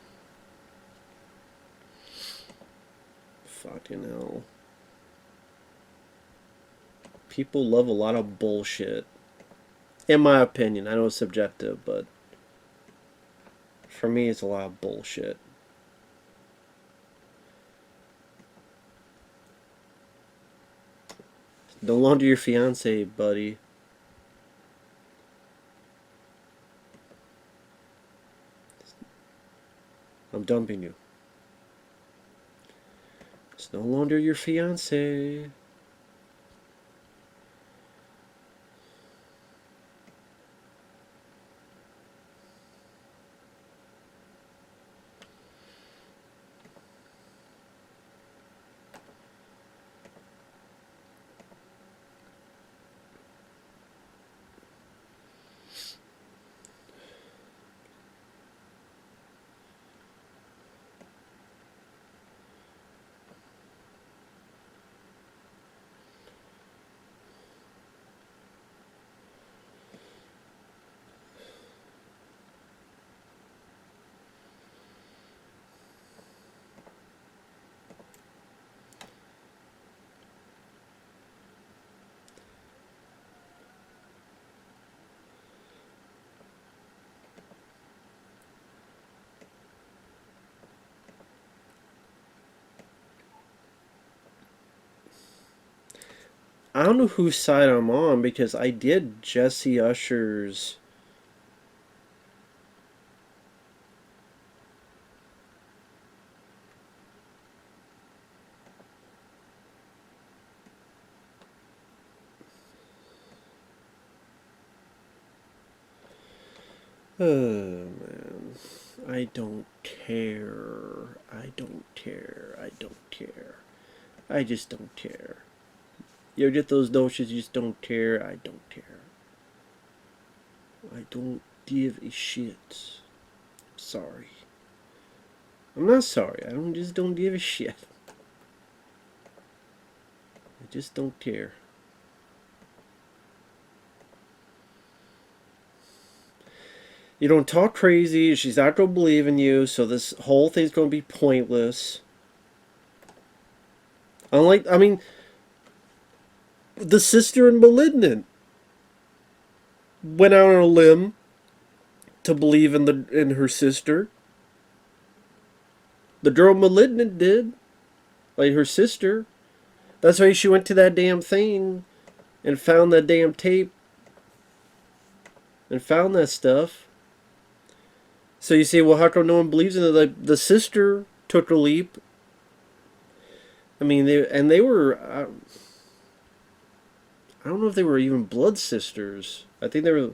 A: fucking hell. People love a lot of bullshit. In my opinion, I know it's subjective, but for me, it's a lot of bullshit. No longer your fiance, buddy. I'm dumping you. It's no longer your fiance. I don't know whose side I'm on because I did Jesse Usher's. Oh man. I don't care. I don't care. I don't care. I just don't care. You get those notions, you just don't care. I don't care. I don't give a shit. Sorry. I'm not sorry. I don't just don't give a shit. I just don't care. You don't talk crazy. She's not gonna believe in you, so this whole thing's gonna be pointless. Unlike, I mean, the sister in *Malignant* went out on a limb to believe in her sister. The girl *Malignant* did, like her sister. That's why she went to that damn thing and found that damn tape and found that stuff. So you say, well, how come no one believes in it? Like, the sister took a leap. I mean, they were. I don't know if they were even blood sisters. I think they were.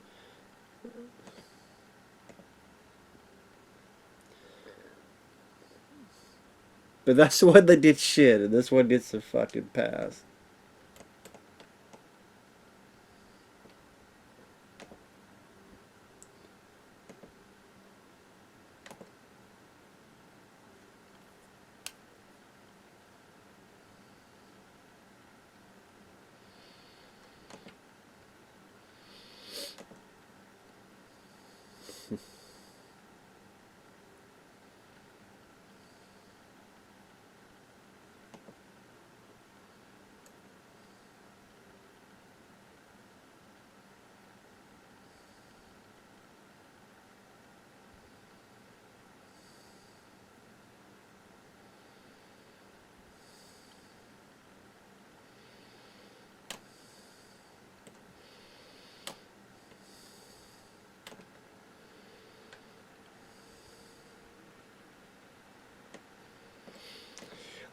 A: But that's the one that did shit, and this one gets a fucking pass.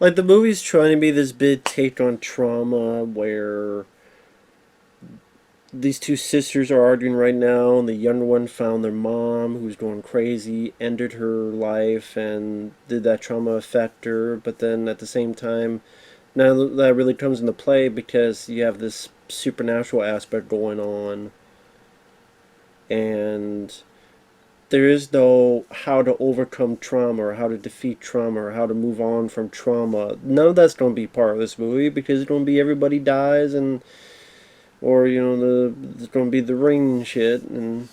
A: Like, the movie's trying to be this big take on trauma where these two sisters are arguing right now, and the younger one found their mom, who's going crazy, ended her life, and did that trauma affect her? But then at the same time, Now that really comes into play because you have this supernatural aspect going on, and there is no how to overcome trauma or how to defeat trauma or how to move on from trauma. None of that's going to be part of this movie because it's going to be everybody dies and or it's going to be the ring shit and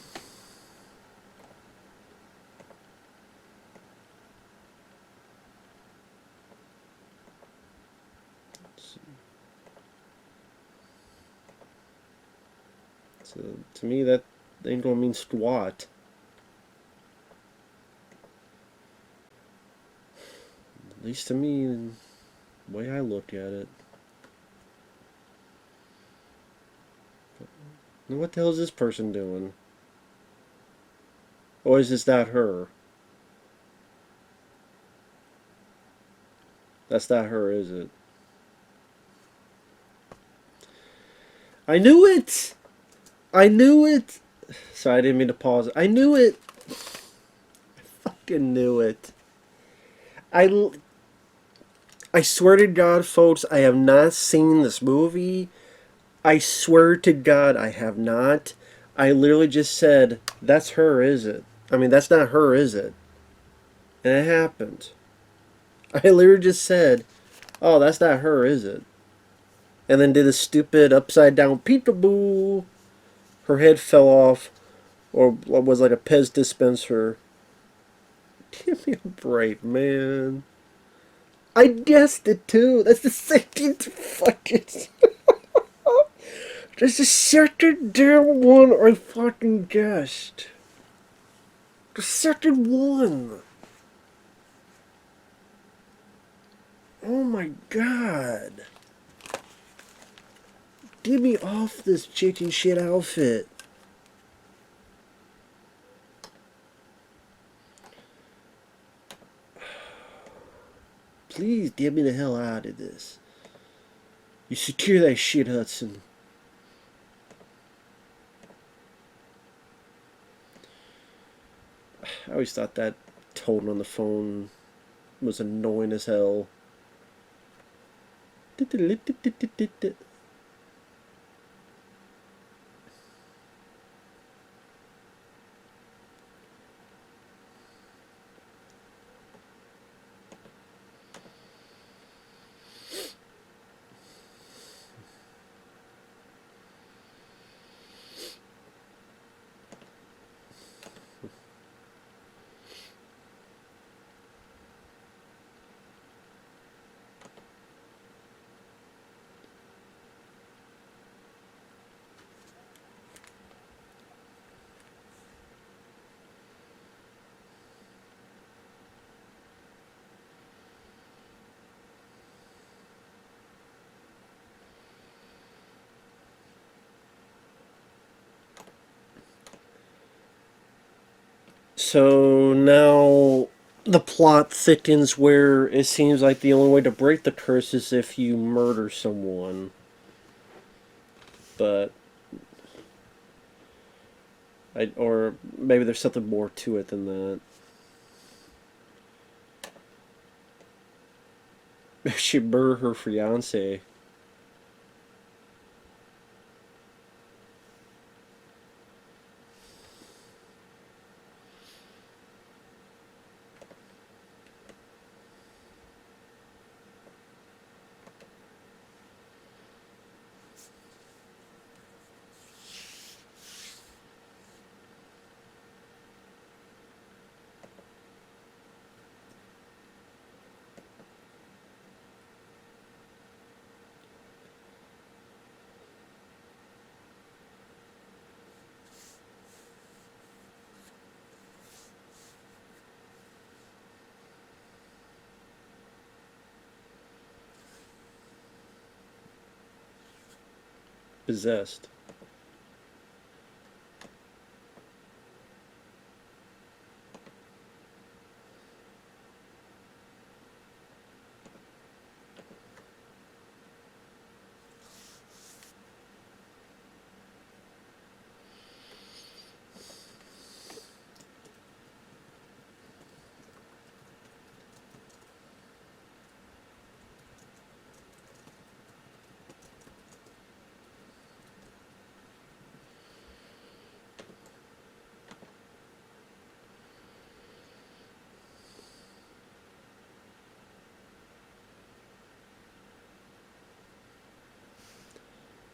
A: so to me that ain't going to mean squat. At least to me, the way I look at it. What the hell is this person doing? Or is this not her? That's not her, is it? I knew it! I knew it! Sorry, I didn't mean to pause it. I knew it! I fucking knew it. I swear to God, folks, I have not seen this movie. I swear to God, I have not. I literally just said, that's her, is it? I mean, that's not her, is it? And it happened. I literally just said, oh, that's not her, is it? And then did a stupid upside down peekaboo. Her head fell off, or was like a Pez dispenser. Give me a break, man. I guessed it too. That's the second fucking. That's the second damn one I fucking guessed. The second one. Oh my god. Get me off this chicken shit outfit. Please get me the hell out of this. You secure that shit, Hudson. I always thought that tone on the phone was annoying as hell. So now the plot thickens where it seems like the only way to break the curse is if you murder someone. But or maybe there's something more to it than that. She murdered her fiance. Possessed.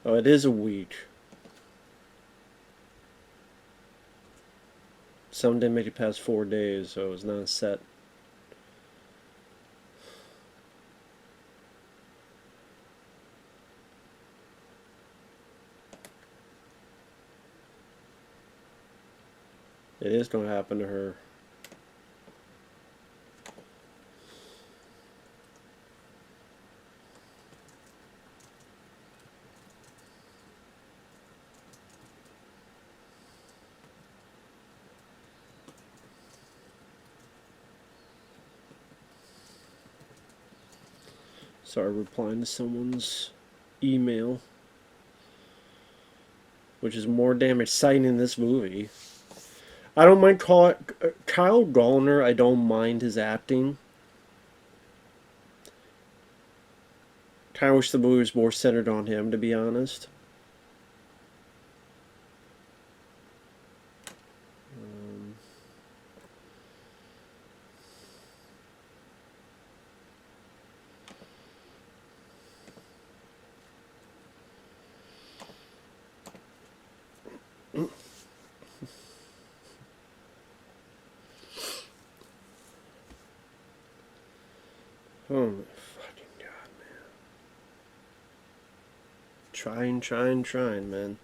A: Oh, it is a week. Some didn't make it past 4 days, so it was not set. It is going to happen to her. Sorry, replying to someone's email, which is more damn exciting in this movie. I don't mind Kyle Gallner. I don't mind his acting. Kind of wish the movie was more centered on him, to be honest. Oh my fucking god, man. Trying, man.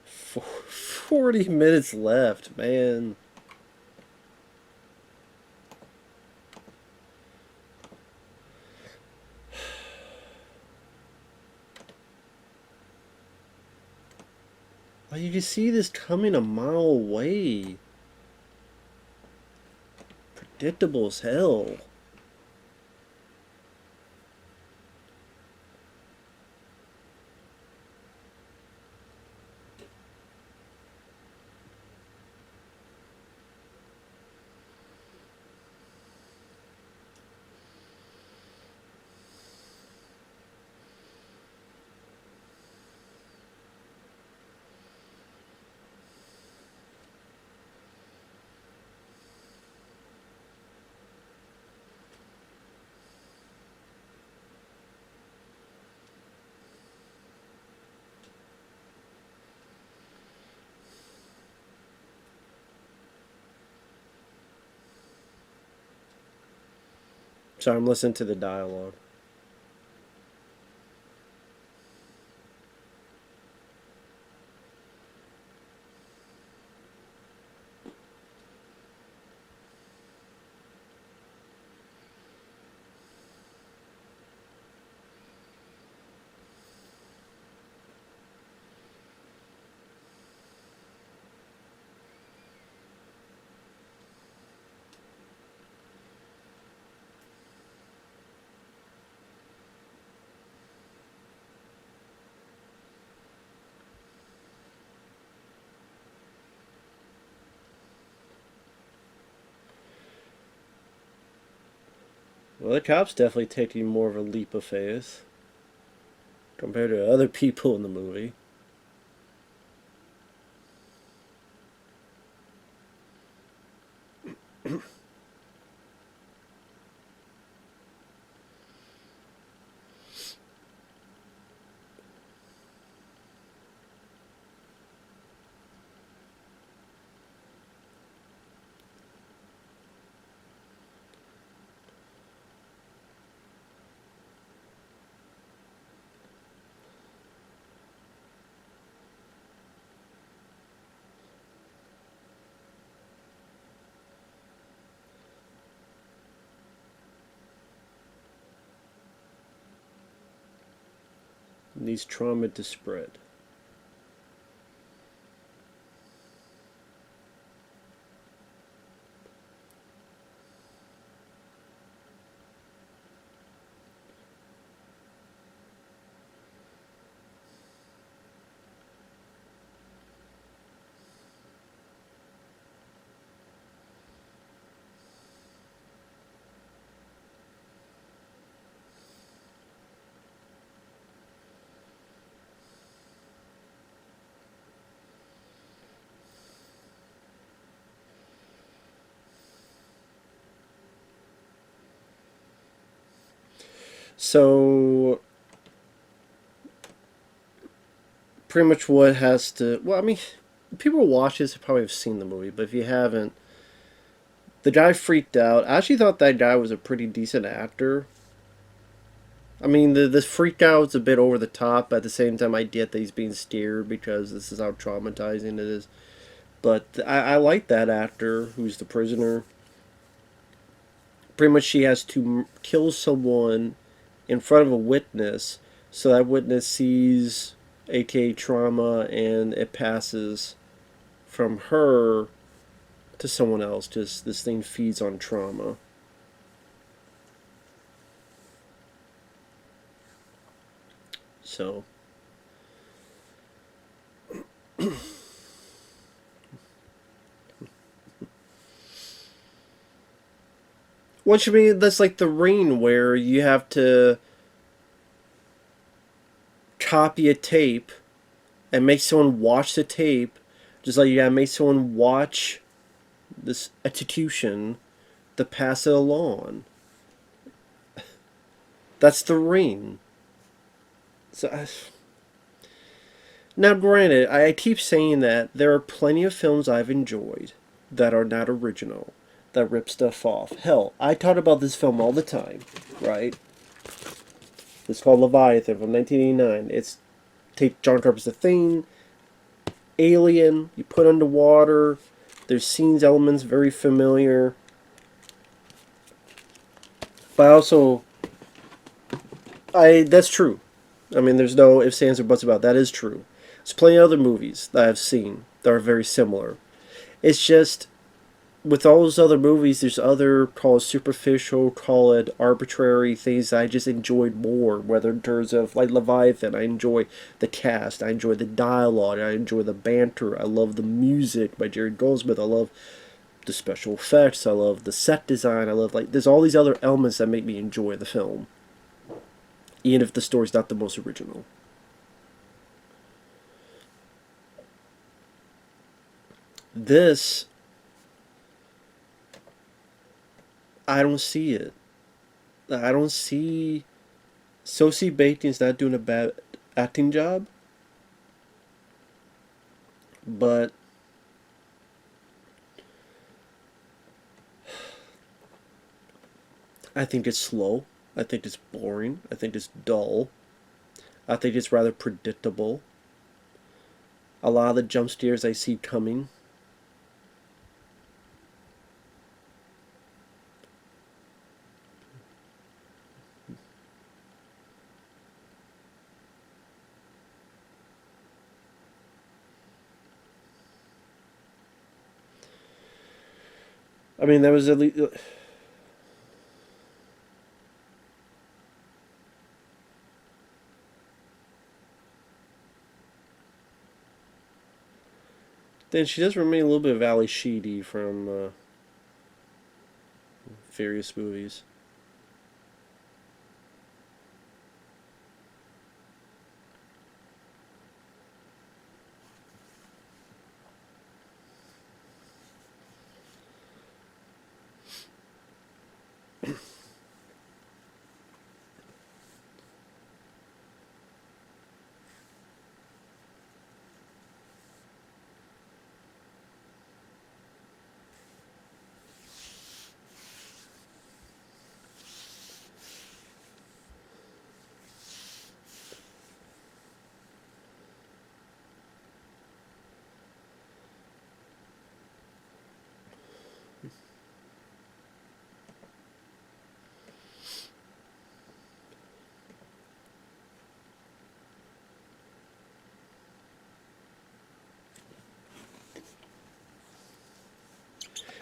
A: 40 minutes left, man. Well, you can see this coming a mile away. Predictable as hell. Sorry, I'm listening to the dialogue. Well, the cop's definitely taking more of a leap of faith compared to other people in the movie. Needs trauma to spread. So pretty much what has to. Well, I mean, people who watch this probably have seen the movie, but if you haven't, the guy freaked out. I actually thought that guy was a pretty decent actor. I mean, the freak out's a bit over the top, but at the same time, I get that he's being scared because this is how traumatizing it is. But I like that actor who's the prisoner. Pretty much, she has to kill someone in front of a witness, so that witness sees, aka trauma, and it passes from her to someone else. Just this thing feeds on trauma. So what you mean? That's like The Ring, where you have to copy a tape and make someone watch the tape, just like you gotta make someone watch this execution to pass it along. That's The Ring. So now, granted, I keep saying that there are plenty of films I've enjoyed that are not original, that rip stuff off. Hell, I talk about this film all the time, right? It's called Leviathan from 1989. It's take John Carpenter's The Thing, Alien, you put underwater. There's scenes, elements very familiar. But also, that's true. I mean, there's no ifs, ands, or buts about it. That is true. There's plenty of other movies that I've seen that are very similar. It's just, with all those other movies, there's other, call it superficial, call it arbitrary things that I just enjoyed more. Whether in terms of, like Leviathan, I enjoy the cast, I enjoy the dialogue, I enjoy the banter, I love the music by Jerry Goldsmith, I love the special effects, I love the set design, I love, like, there's all these other elements that make me enjoy the film. Even if the story's not the most original. This, I don't see it. I don't see Sosie Bacon's not doing a bad acting job, but I think it's slow. I think it's boring. I think it's dull. I think it's rather predictable. A lot of the jump scares I see coming. I mean, there was at least. Then she does remain a little bit of Ali Sheedy from various movies.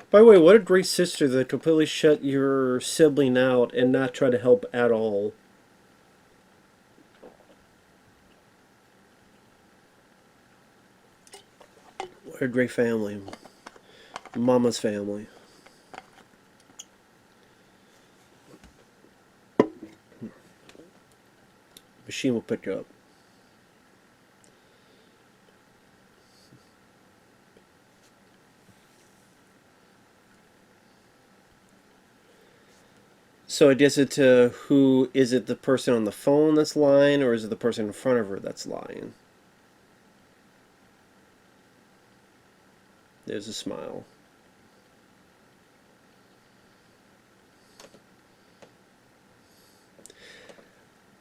A: By the way, what a great sister that completely shut your sibling out and not try to help at all. What a great family. Mama's family. Machine will pick you up. So it gets into who is it, the person on the phone that's lying, or is it the person in front of her that's lying? There's a smile.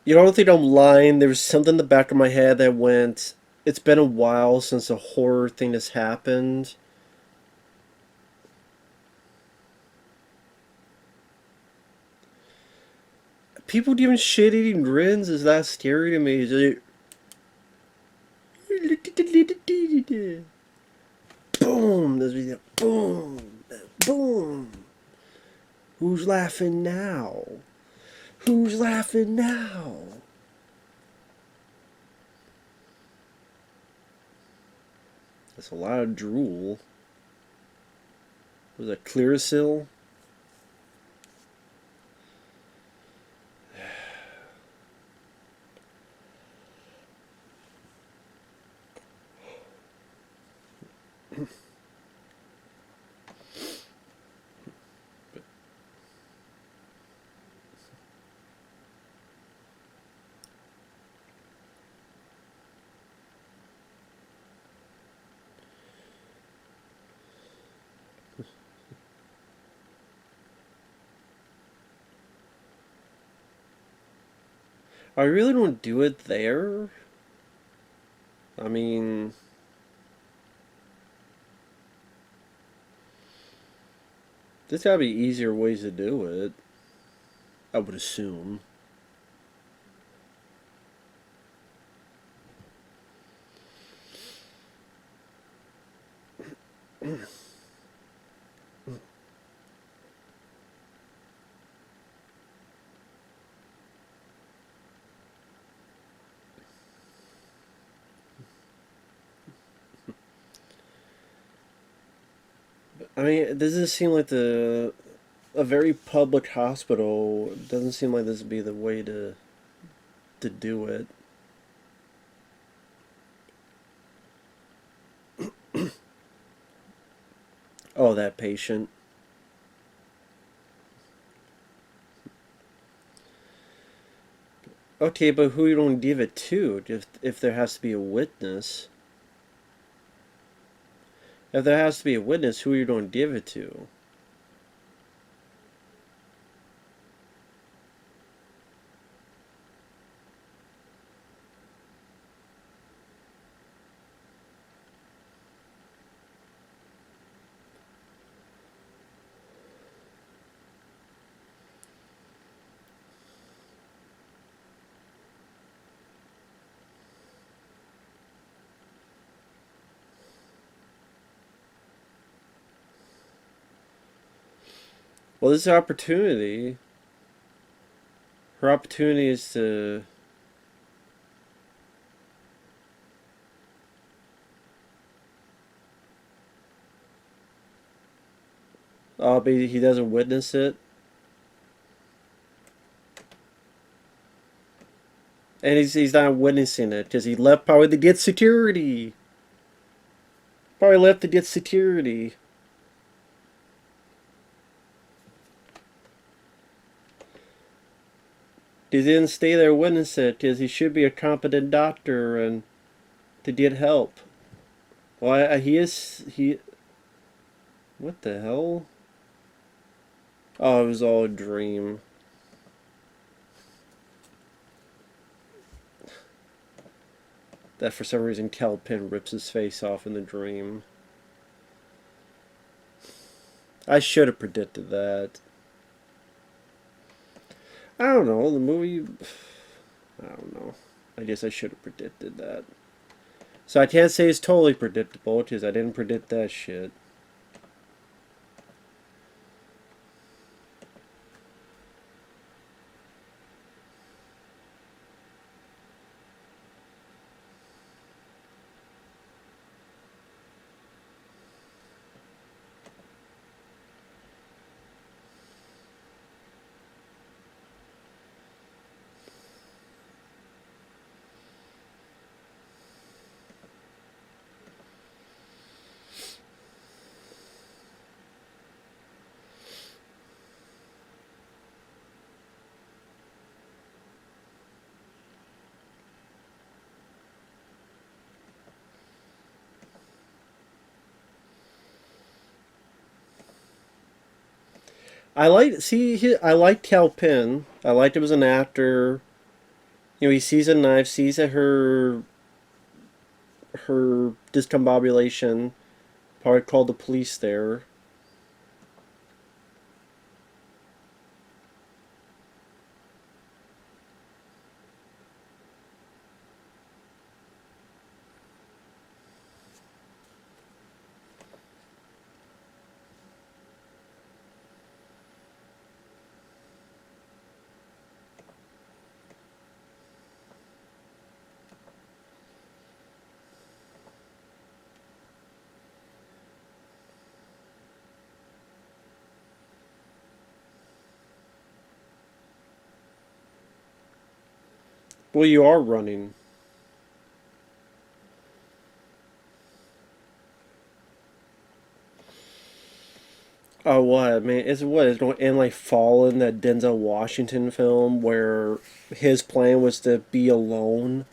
A: You don't think I'm lying. There was something in the back of my head that went, it's been a while since a horror thing has happened. People giving shit-eating grins is that scary to me. Boom! There's boom! Boom! Who's laughing now? Who's laughing now? That's a lot of drool. Was that Clearasil? I really don't do it there. I mean, there's gotta be easier ways to do it. I would assume. I mean, it doesn't seem like a very public hospital. It doesn't seem like this would be the way to do it. Oh, that patient. Okay, but who you don't give it to? If there has to be a witness. If there has to be a witness, who you don't give it to? Well, this is her opportunity. Her opportunity is to. Oh, but he doesn't witness it. And he's not witnessing it because he left probably to get security. Probably left to get security. He didn't stay there witness it because he should be a competent doctor and to get help. Well, he. What the hell? Oh, it was all a dream. That for some reason Kal Penn rips his face off in the dream. I should have predicted that. I don't know, the movie. I don't know. I guess I should have predicted that. So I can't say it's totally predictable because I didn't predict that shit. I like Kal Penn. I liked him as an actor. You know, he sees a knife, sees that her discombobulation. Probably called the police there. Well, you are running. Oh, what man? It's going to end like Fallen, that Denzel Washington film where his plan was to be alone,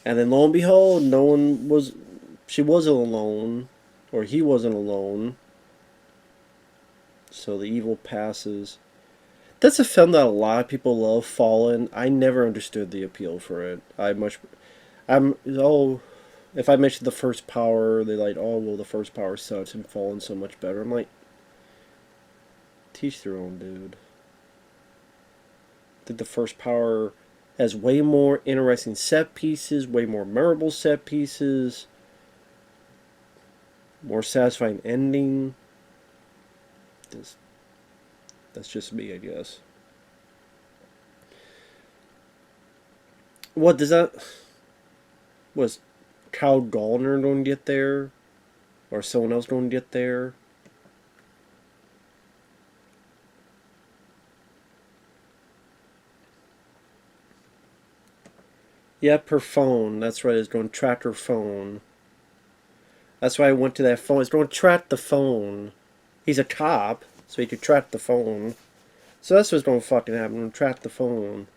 A: and then lo and behold, no one was. She wasn't alone, or he wasn't alone. So the evil passes. That's a film that a lot of people love. Fallen. I never understood the appeal for it. I'm oh, if I mentioned the first Power, they like, oh well, the first Power sucks and Fallen so much better. I'm like, teach their own, dude. I think the first Power has way more interesting set pieces, way more memorable set pieces, more satisfying ending. That's, that's just me, I guess. What does that? Was Gallner going to get there, or someone else going to get there? Yep, her phone. That's right. It's going to track her phone. That's why I went to that phone. It's going to track the phone. He's a cop, so he could track the phone. So that's what's going to fucking happen. Going to track the phone.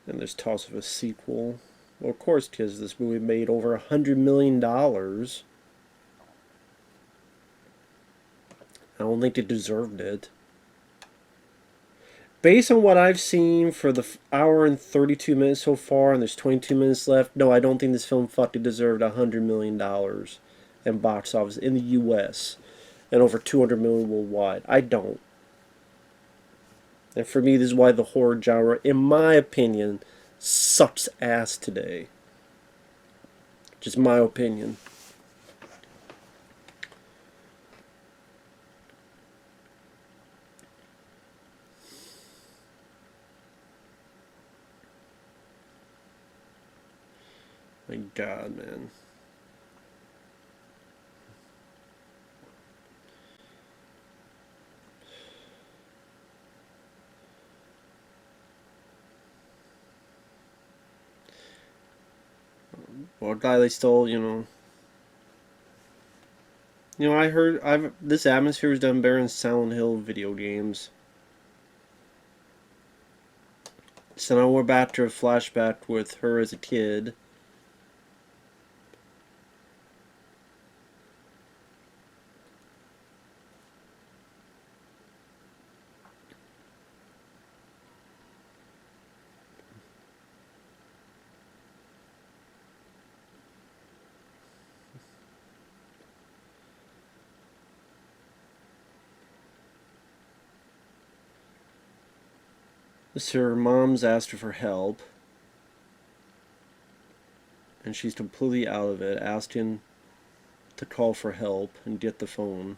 A: And there's talks of a sequel. Well, of course, because this movie made over $100 million. I don't think it deserved it. Based on what I've seen for the hour and 32 minutes so far, and there's 22 minutes left, no, I don't think this film fucking deserved $100 million in box office in the U.S. and over 200 million worldwide. I don't. And for me, this is why the horror genre, in my opinion, sucks ass today. Just my opinion. My God, man. Well, a guy they stole, I heard this atmosphere was done better in Silent Hill video games. So now we're back to a flashback with her as a kid. So her mom's asked her for help, and she's completely out of it, asking to call for help and get the phone.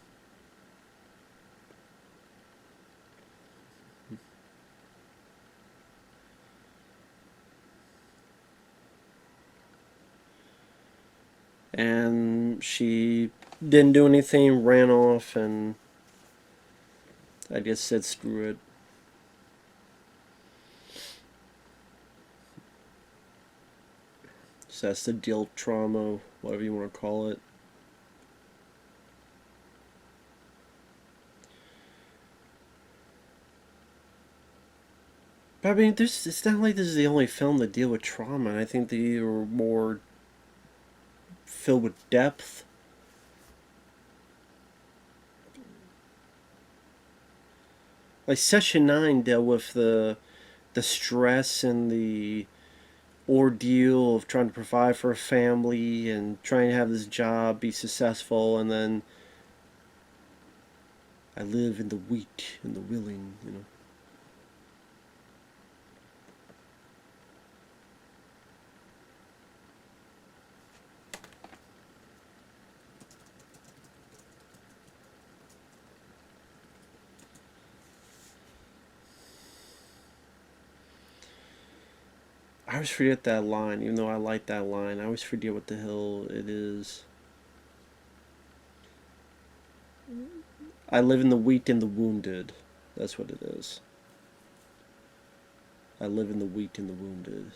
A: and she didn't do anything, ran off, and I just said screw it. So that's the guilt, trauma, whatever you want to call it. But I mean, it's not like this is the only film to deal with trauma. And I think they are more filled with depth. Like Session 9 dealt with the stress and the ordeal of trying to provide for a family and trying to have this job, be successful, and then I live in the weak and the willing, you know. I always forget that line, even though I like that line. I always forget what the hell it is. I live in the weak and the wounded. That's what it is. I live in the weak and the wounded.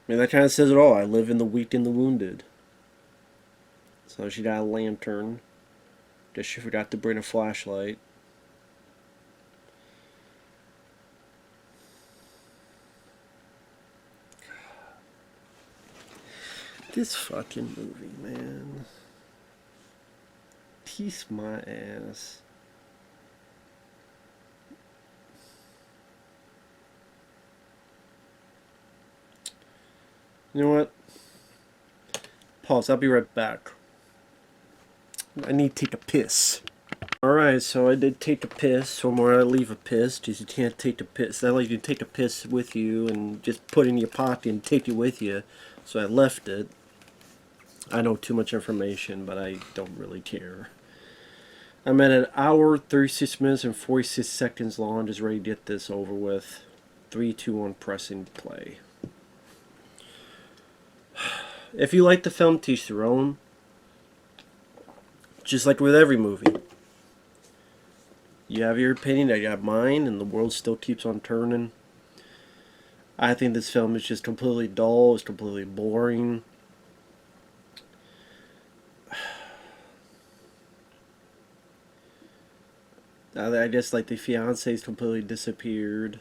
A: I mean, that kind of says it all. I live in the weak and the wounded. So she got a lantern. Just she forgot to bring a flashlight. This fucking movie, man. Kiss my ass. You know what? Pause. I'll be right back. I need to take a piss. Alright, so I did take a piss. Somewhere I leave a piss, because you can't take a piss. Not like you can take a piss with you and just put it in your pocket and take it with you. So I left it. I know too much information, but I don't really care. I'm at an hour, 36 minutes, and 46 seconds long. Just ready to get this over with. 3, 2, 1, pressing play. If you like the film, teach their own. Just like with every movie. You have your opinion, I got mine, and the world still keeps on turning. I think this film is just completely dull. It's completely boring. I guess like the fiance's completely disappeared.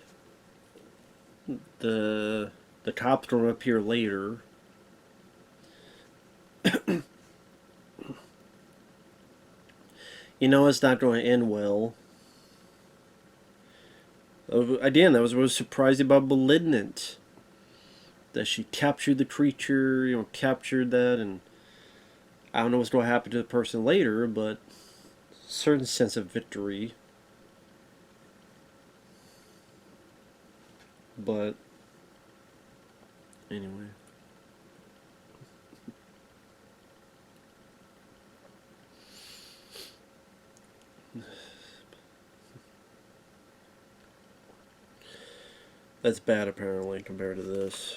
A: The cops don't appear later. You know it's not going to end well. Again, that was what was surprising about Malignant. That she captured the creature, you know, captured that, and I don't know what's going to happen to the person later, but certain sense of victory. But anyway. That's bad apparently compared to this.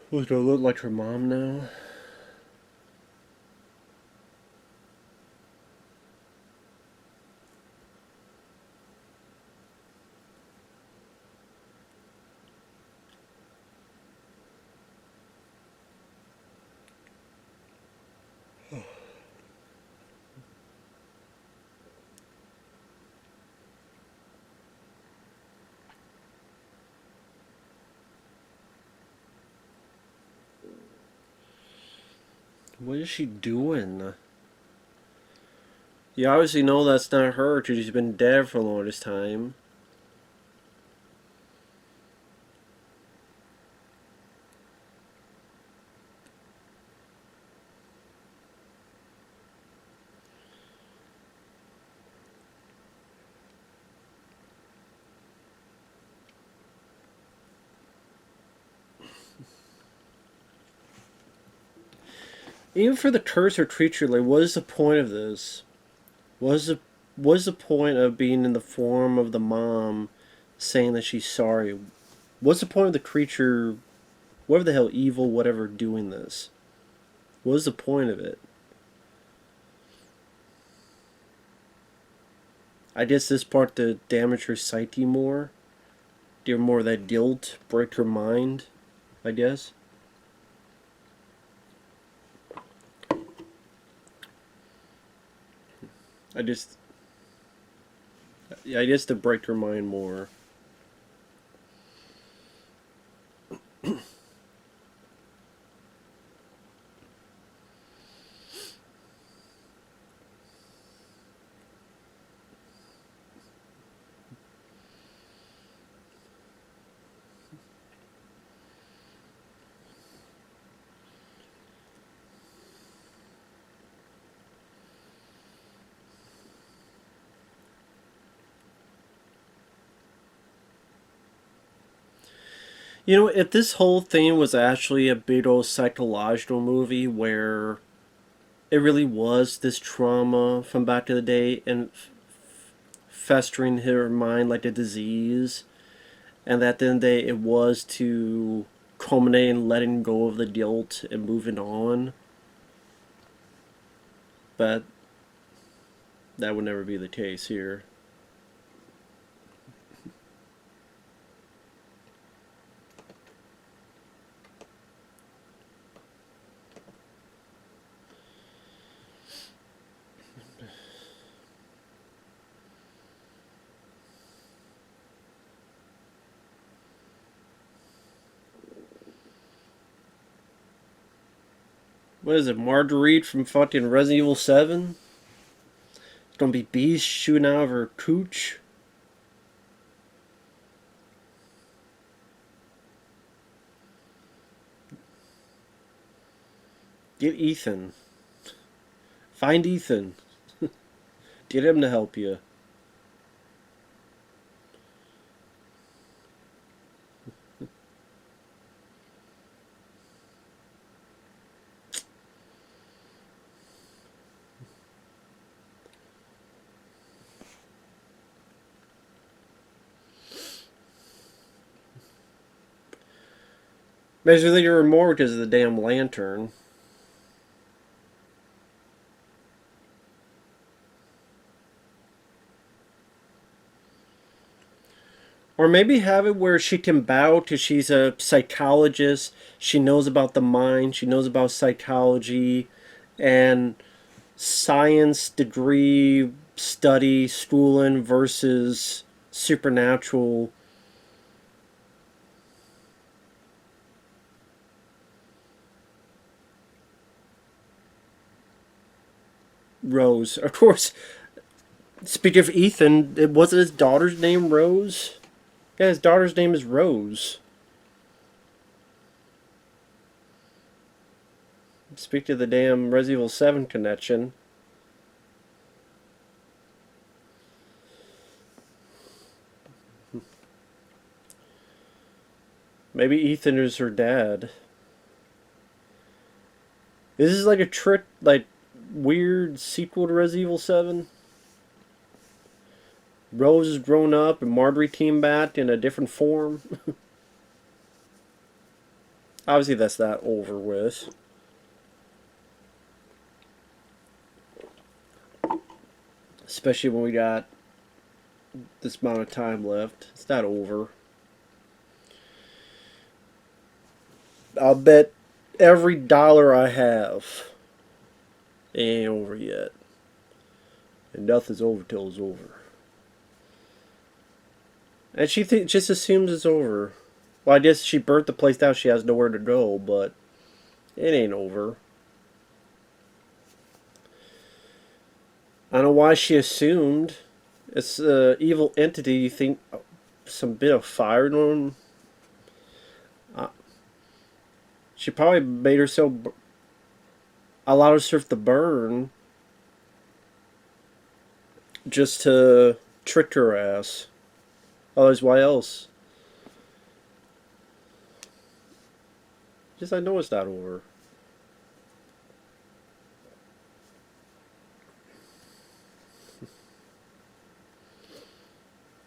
A: Who's gonna look like her mom now? What is she doing? You obviously know that's not her because she's been dead for the longest time. Even for the curse or creature, like, what is the point of this? What is the point of being in the form of the mom saying that she's sorry? What's the point of the creature, whatever the hell, evil, whatever, doing this? What is the point of it? I guess this part to damage her psyche more. Give her more of that guilt, break her mind, I guess. I just, I guess to break her mind more. You know, if this whole thing was actually a big old psychological movie where it really was this trauma from back in the day and festering in her mind like a disease, and that at the end of the day it was to culminate in letting go of the guilt and moving on, but that would never be the case here. What is it, Marguerite from fucking Resident Evil 7? It's gonna be bees shooting out of her cooch. Get Ethan. Find Ethan. Get him to help you. Maybe they were more because of the damn lantern. Or maybe have it where she can bow because she's a psychologist. She knows about the mind. She knows about psychology and science degree study schooling versus supernatural. Rose, of course. Speaking of Ethan, it wasn't his daughter's name Rose. Yeah, his daughter's name is Rose. Speak to the damn Resident Evil 7 connection. Maybe Ethan is her dad. This is like a trick, like weird sequel to Resident Evil 7. Rose is grown up and Marjorie came back in a different form. Obviously, that's not over with. Especially when we got this amount of time left. It's not over. I'll bet every dollar I have it ain't over yet. And nothing's over till it's over. And she just assumes it's over. Well, I guess she burnt the place down. She has nowhere to go, but it ain't over. I don't know why she assumed. It's an evil entity. You think some bit of fire in them? She probably made herself, allowed herself to burn just to trick her ass. Otherwise, why else? Just I know it's not over.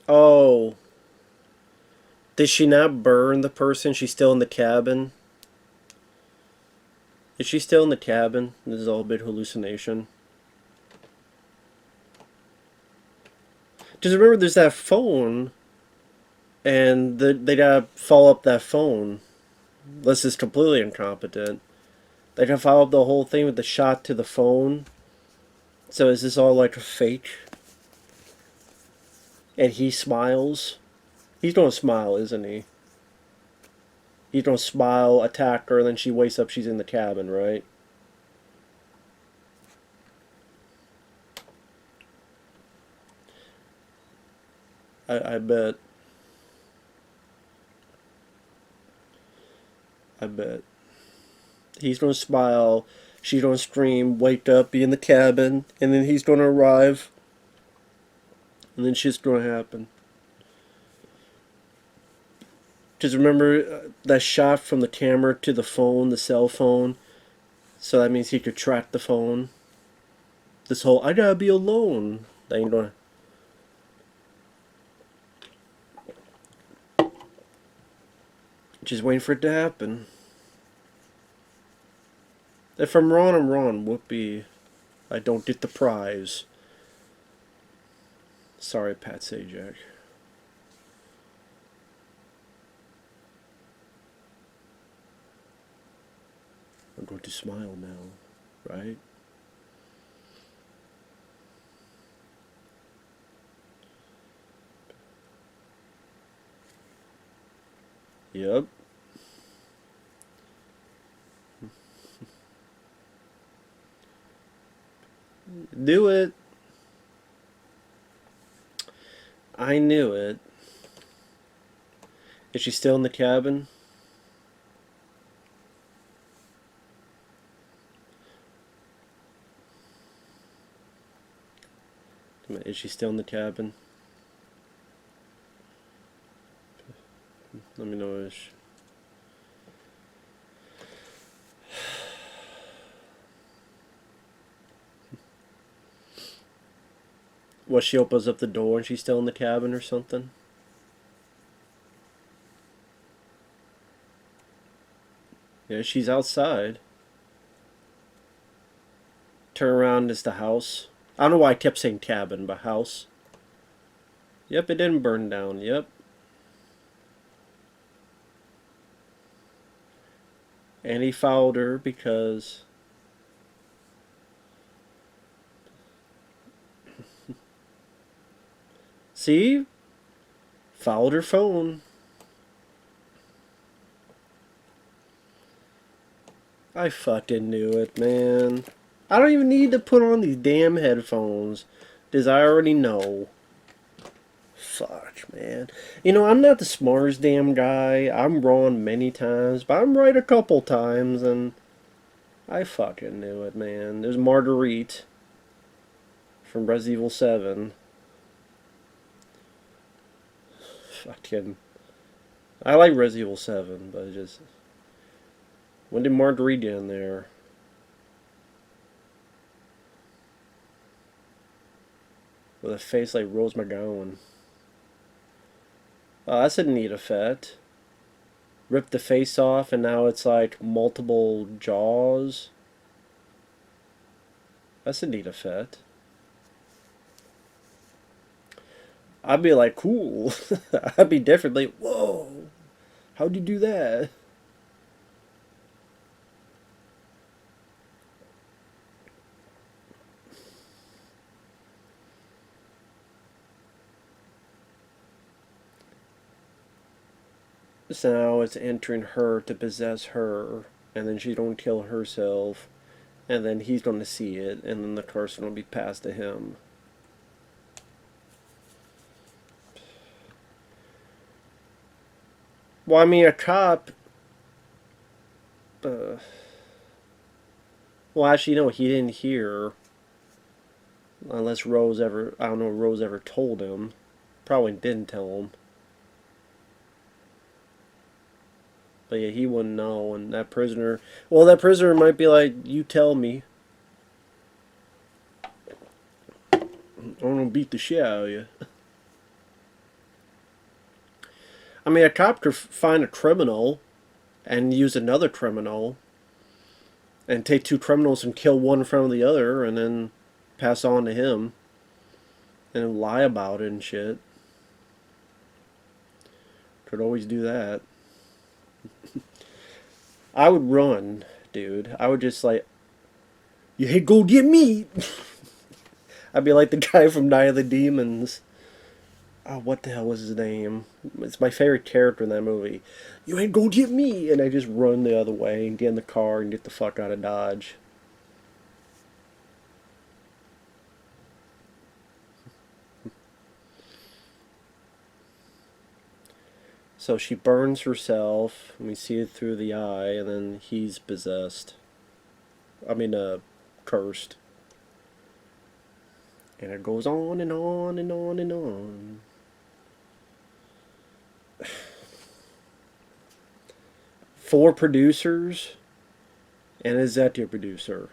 A: Oh, did she not burn the person? She's still in the cabin. Is she still in the cabin? This is all a bit hallucination. Just remember, there's that phone, and they gotta follow up that phone. This is completely incompetent. They gotta follow up the whole thing with the shot to the phone. So is this all like a fake? And he smiles. He's gonna smile, isn't he? He's gonna smile, attack her, and then she wakes up. She's in the cabin, right? I bet. I bet. He's gonna smile. She's gonna scream, wake up, be in the cabin, and then he's gonna arrive. And then shit's gonna happen. Just remember that shot from the camera to the phone, the cell phone. So that means he could track the phone. This whole, I gotta be alone. That ain't gonna. Just waiting for it to happen. If I'm wrong, I'm wrong. Whoopee. I don't get the prize. Sorry, Pat Sajak. I'm going to smile now, right? Yep. Do it. I knew it. Is she still in the cabin? Is she still in the cabin? Let me know if she... What, she opens up the door and she's still in the cabin or something? Yeah, she's outside. Turn around, is the house. I don't know why I kept saying cabin, but house. Yep, it didn't burn down. Yep. And he followed her because... See? Followed her phone. I fucking knew it, man. I don't even need to put on these damn headphones, because I already know. Fuck, man. You know, I'm not the smartest damn guy. I'm wrong many times, but I'm right a couple times, and I fucking knew it, man. There's Marguerite from Resident Evil 7. Fucking... I like Resident Evil 7, but it just... When did Marguerite get in there? With a face like Rose McGowan. Oh, that's a neat effect. Ripped the face off and now it's like multiple jaws. That's a neat effect. I'd be like, cool. I'd be different. Like, whoa. How'd you do that? So now it's entering her to possess her, and then she don't kill herself, and then he's going to see it, and then the curse will be passed to him. Well, I mean, a cop... well, actually, no, he didn't hear. Unless Rose ever... I don't know if Rose ever told him. Probably didn't tell him. But yeah, he wouldn't know, and that prisoner... Well, that prisoner might be like, you tell me. I'm gonna beat the shit out of you. I mean, a cop could find a criminal and use another criminal and take two criminals and kill one in front of the other and then pass on to him and lie about it and shit. Could always do that. I would run, dude. I would just like, you hey, go get me. I'd be like the guy from Night of the Demons. Oh, what the hell was his name? It's my favorite character in that movie. You ain't go get me! And I just run the other way and get in the car and get the fuck out of Dodge. So she burns herself, and we see it through the eye, and then he's possessed. I mean, cursed. And it goes on and on and on and on. Four producers, and is that your producer?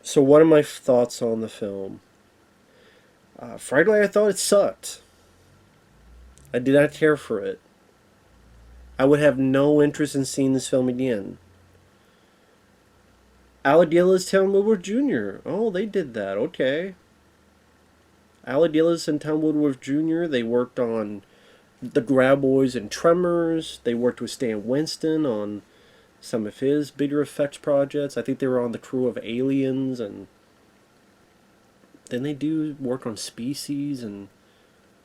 A: So what are my thoughts on the film? Frankly, I thought it sucked. I did not care for it. I would have no interest in seeing this film again. Aladilla's Tom Woodruff Jr. Oh, they did that. Okay. Aladilla's and Tom Woodruff Jr., they worked on The Graboids and Tremors. They worked with Stan Winston on some of his bigger effects projects. I think they were on the crew of Aliens, and then they do work on Species and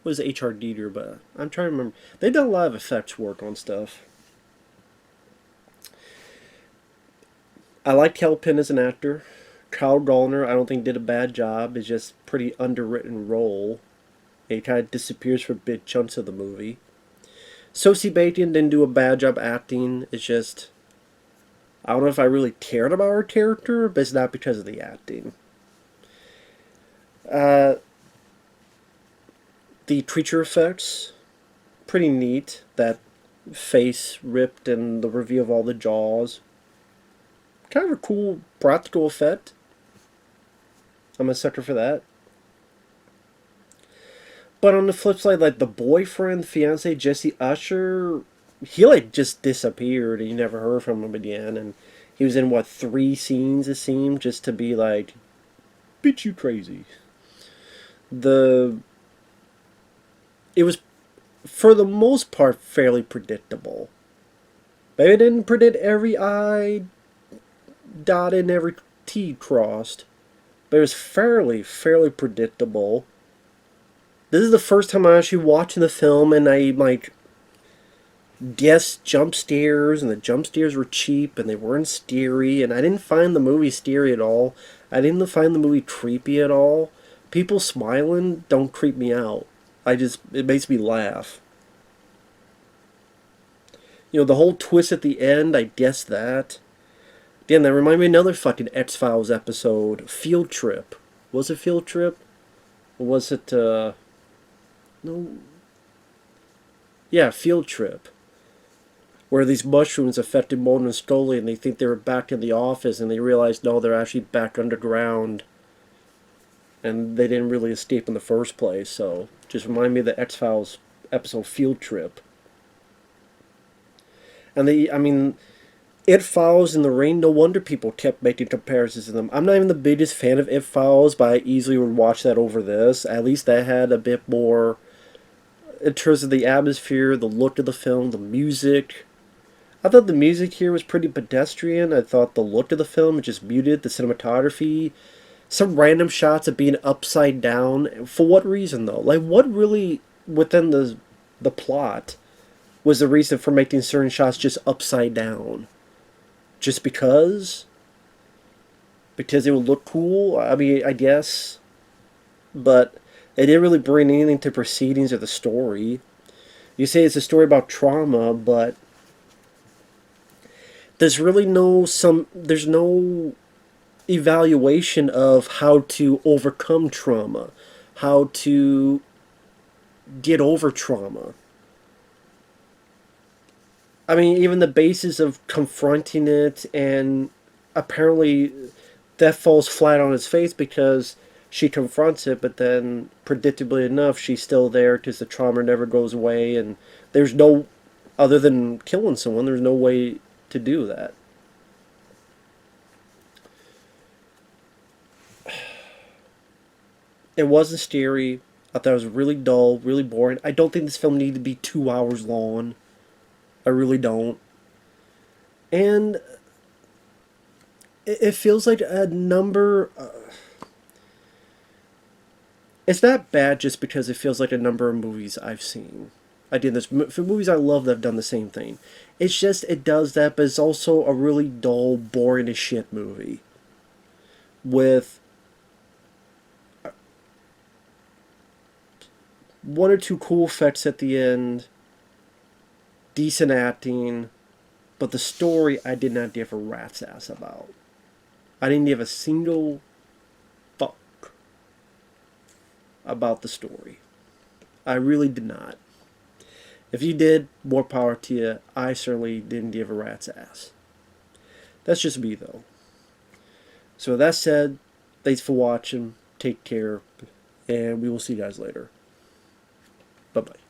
A: what is H.R. Dieter, but I'm trying to remember. They've done a lot of effects work on stuff. I like Kal Penn as an actor. Gallner, I don't think did a bad job. It's just pretty underwritten role. He kind of disappears for big chunks of the movie. Sosie Bacon didn't do a bad job acting. It's just, I don't know if I really cared about her character, but it's not because of the acting. The creature effects, pretty neat. That face ripped and the reveal of all the jaws. Kind of a cool practical effect. I'm a sucker for that. But on the flip side, like the boyfriend, fiance, Jesse Usher, he like just disappeared and you never heard from him again. And he was in what, 3 scenes it seemed, just to be like, bitch, you crazy. It was, for the most part, fairly predictable. But it didn't predict every I dotted and every T crossed. But it was fairly predictable. This is the first time I'm actually watching the film and I, like, guessed jump scares, and the jump scares were cheap and they weren't scary, and I didn't find the movie scary at all. I didn't find the movie creepy at all. People smiling don't creep me out. It makes me laugh. You know, the whole twist at the end, I guessed that. Damn, that reminded me of another fucking X-Files episode. Field Trip. Was it Field Trip? Or was it, no... Yeah, Field Trip. Where these mushrooms affected Mulder and Scully and they think they were back in the office and they realize, no, they're actually back underground. And they didn't really escape in the first place, so... Just remind me of the X-Files episode Field Trip. And It Follows and The Rain, no wonder people kept making comparisons to them. I'm not even the biggest fan of It Follows, but I easily would watch that over this. At least that had a bit more, in terms of the atmosphere, the look of the film, the music. I thought the music here was pretty pedestrian. I thought the look of the film was just muted, the cinematography. Some random shots of being upside down. For what reason, though? Like, what really, within the plot, was the reason for making certain shots just upside down? Just because? Because it would look cool? I mean, I guess. But it didn't really bring anything to proceedings or the story. You say it's a story about trauma, but there's really there's no evaluation of how to overcome trauma, how to get over trauma. I mean, even the basis of confronting it, and apparently that falls flat on its face because she confronts it, but then predictably enough, she's still there because the trauma never goes away, and there's no, other than killing someone, there's no way to do that. It wasn't scary. I thought it was really dull, really boring. I don't think this film needed to be 2 hours long. I really don't. And it feels like a number. It's not bad just because it feels like a number of movies I've seen. I did this for movies I love that have done the same thing. It's just it does that, but it's also a really dull, boring as shit movie with one or two cool effects at the end, decent acting, but the story I did not give a rat's ass about. I didn't give a single fuck about the story. I really did not. If you did, more power to you. I certainly didn't give a rat's ass. That's just me, though. So with that said, thanks for watching. Take care, and we will see you guys later. Bye-bye.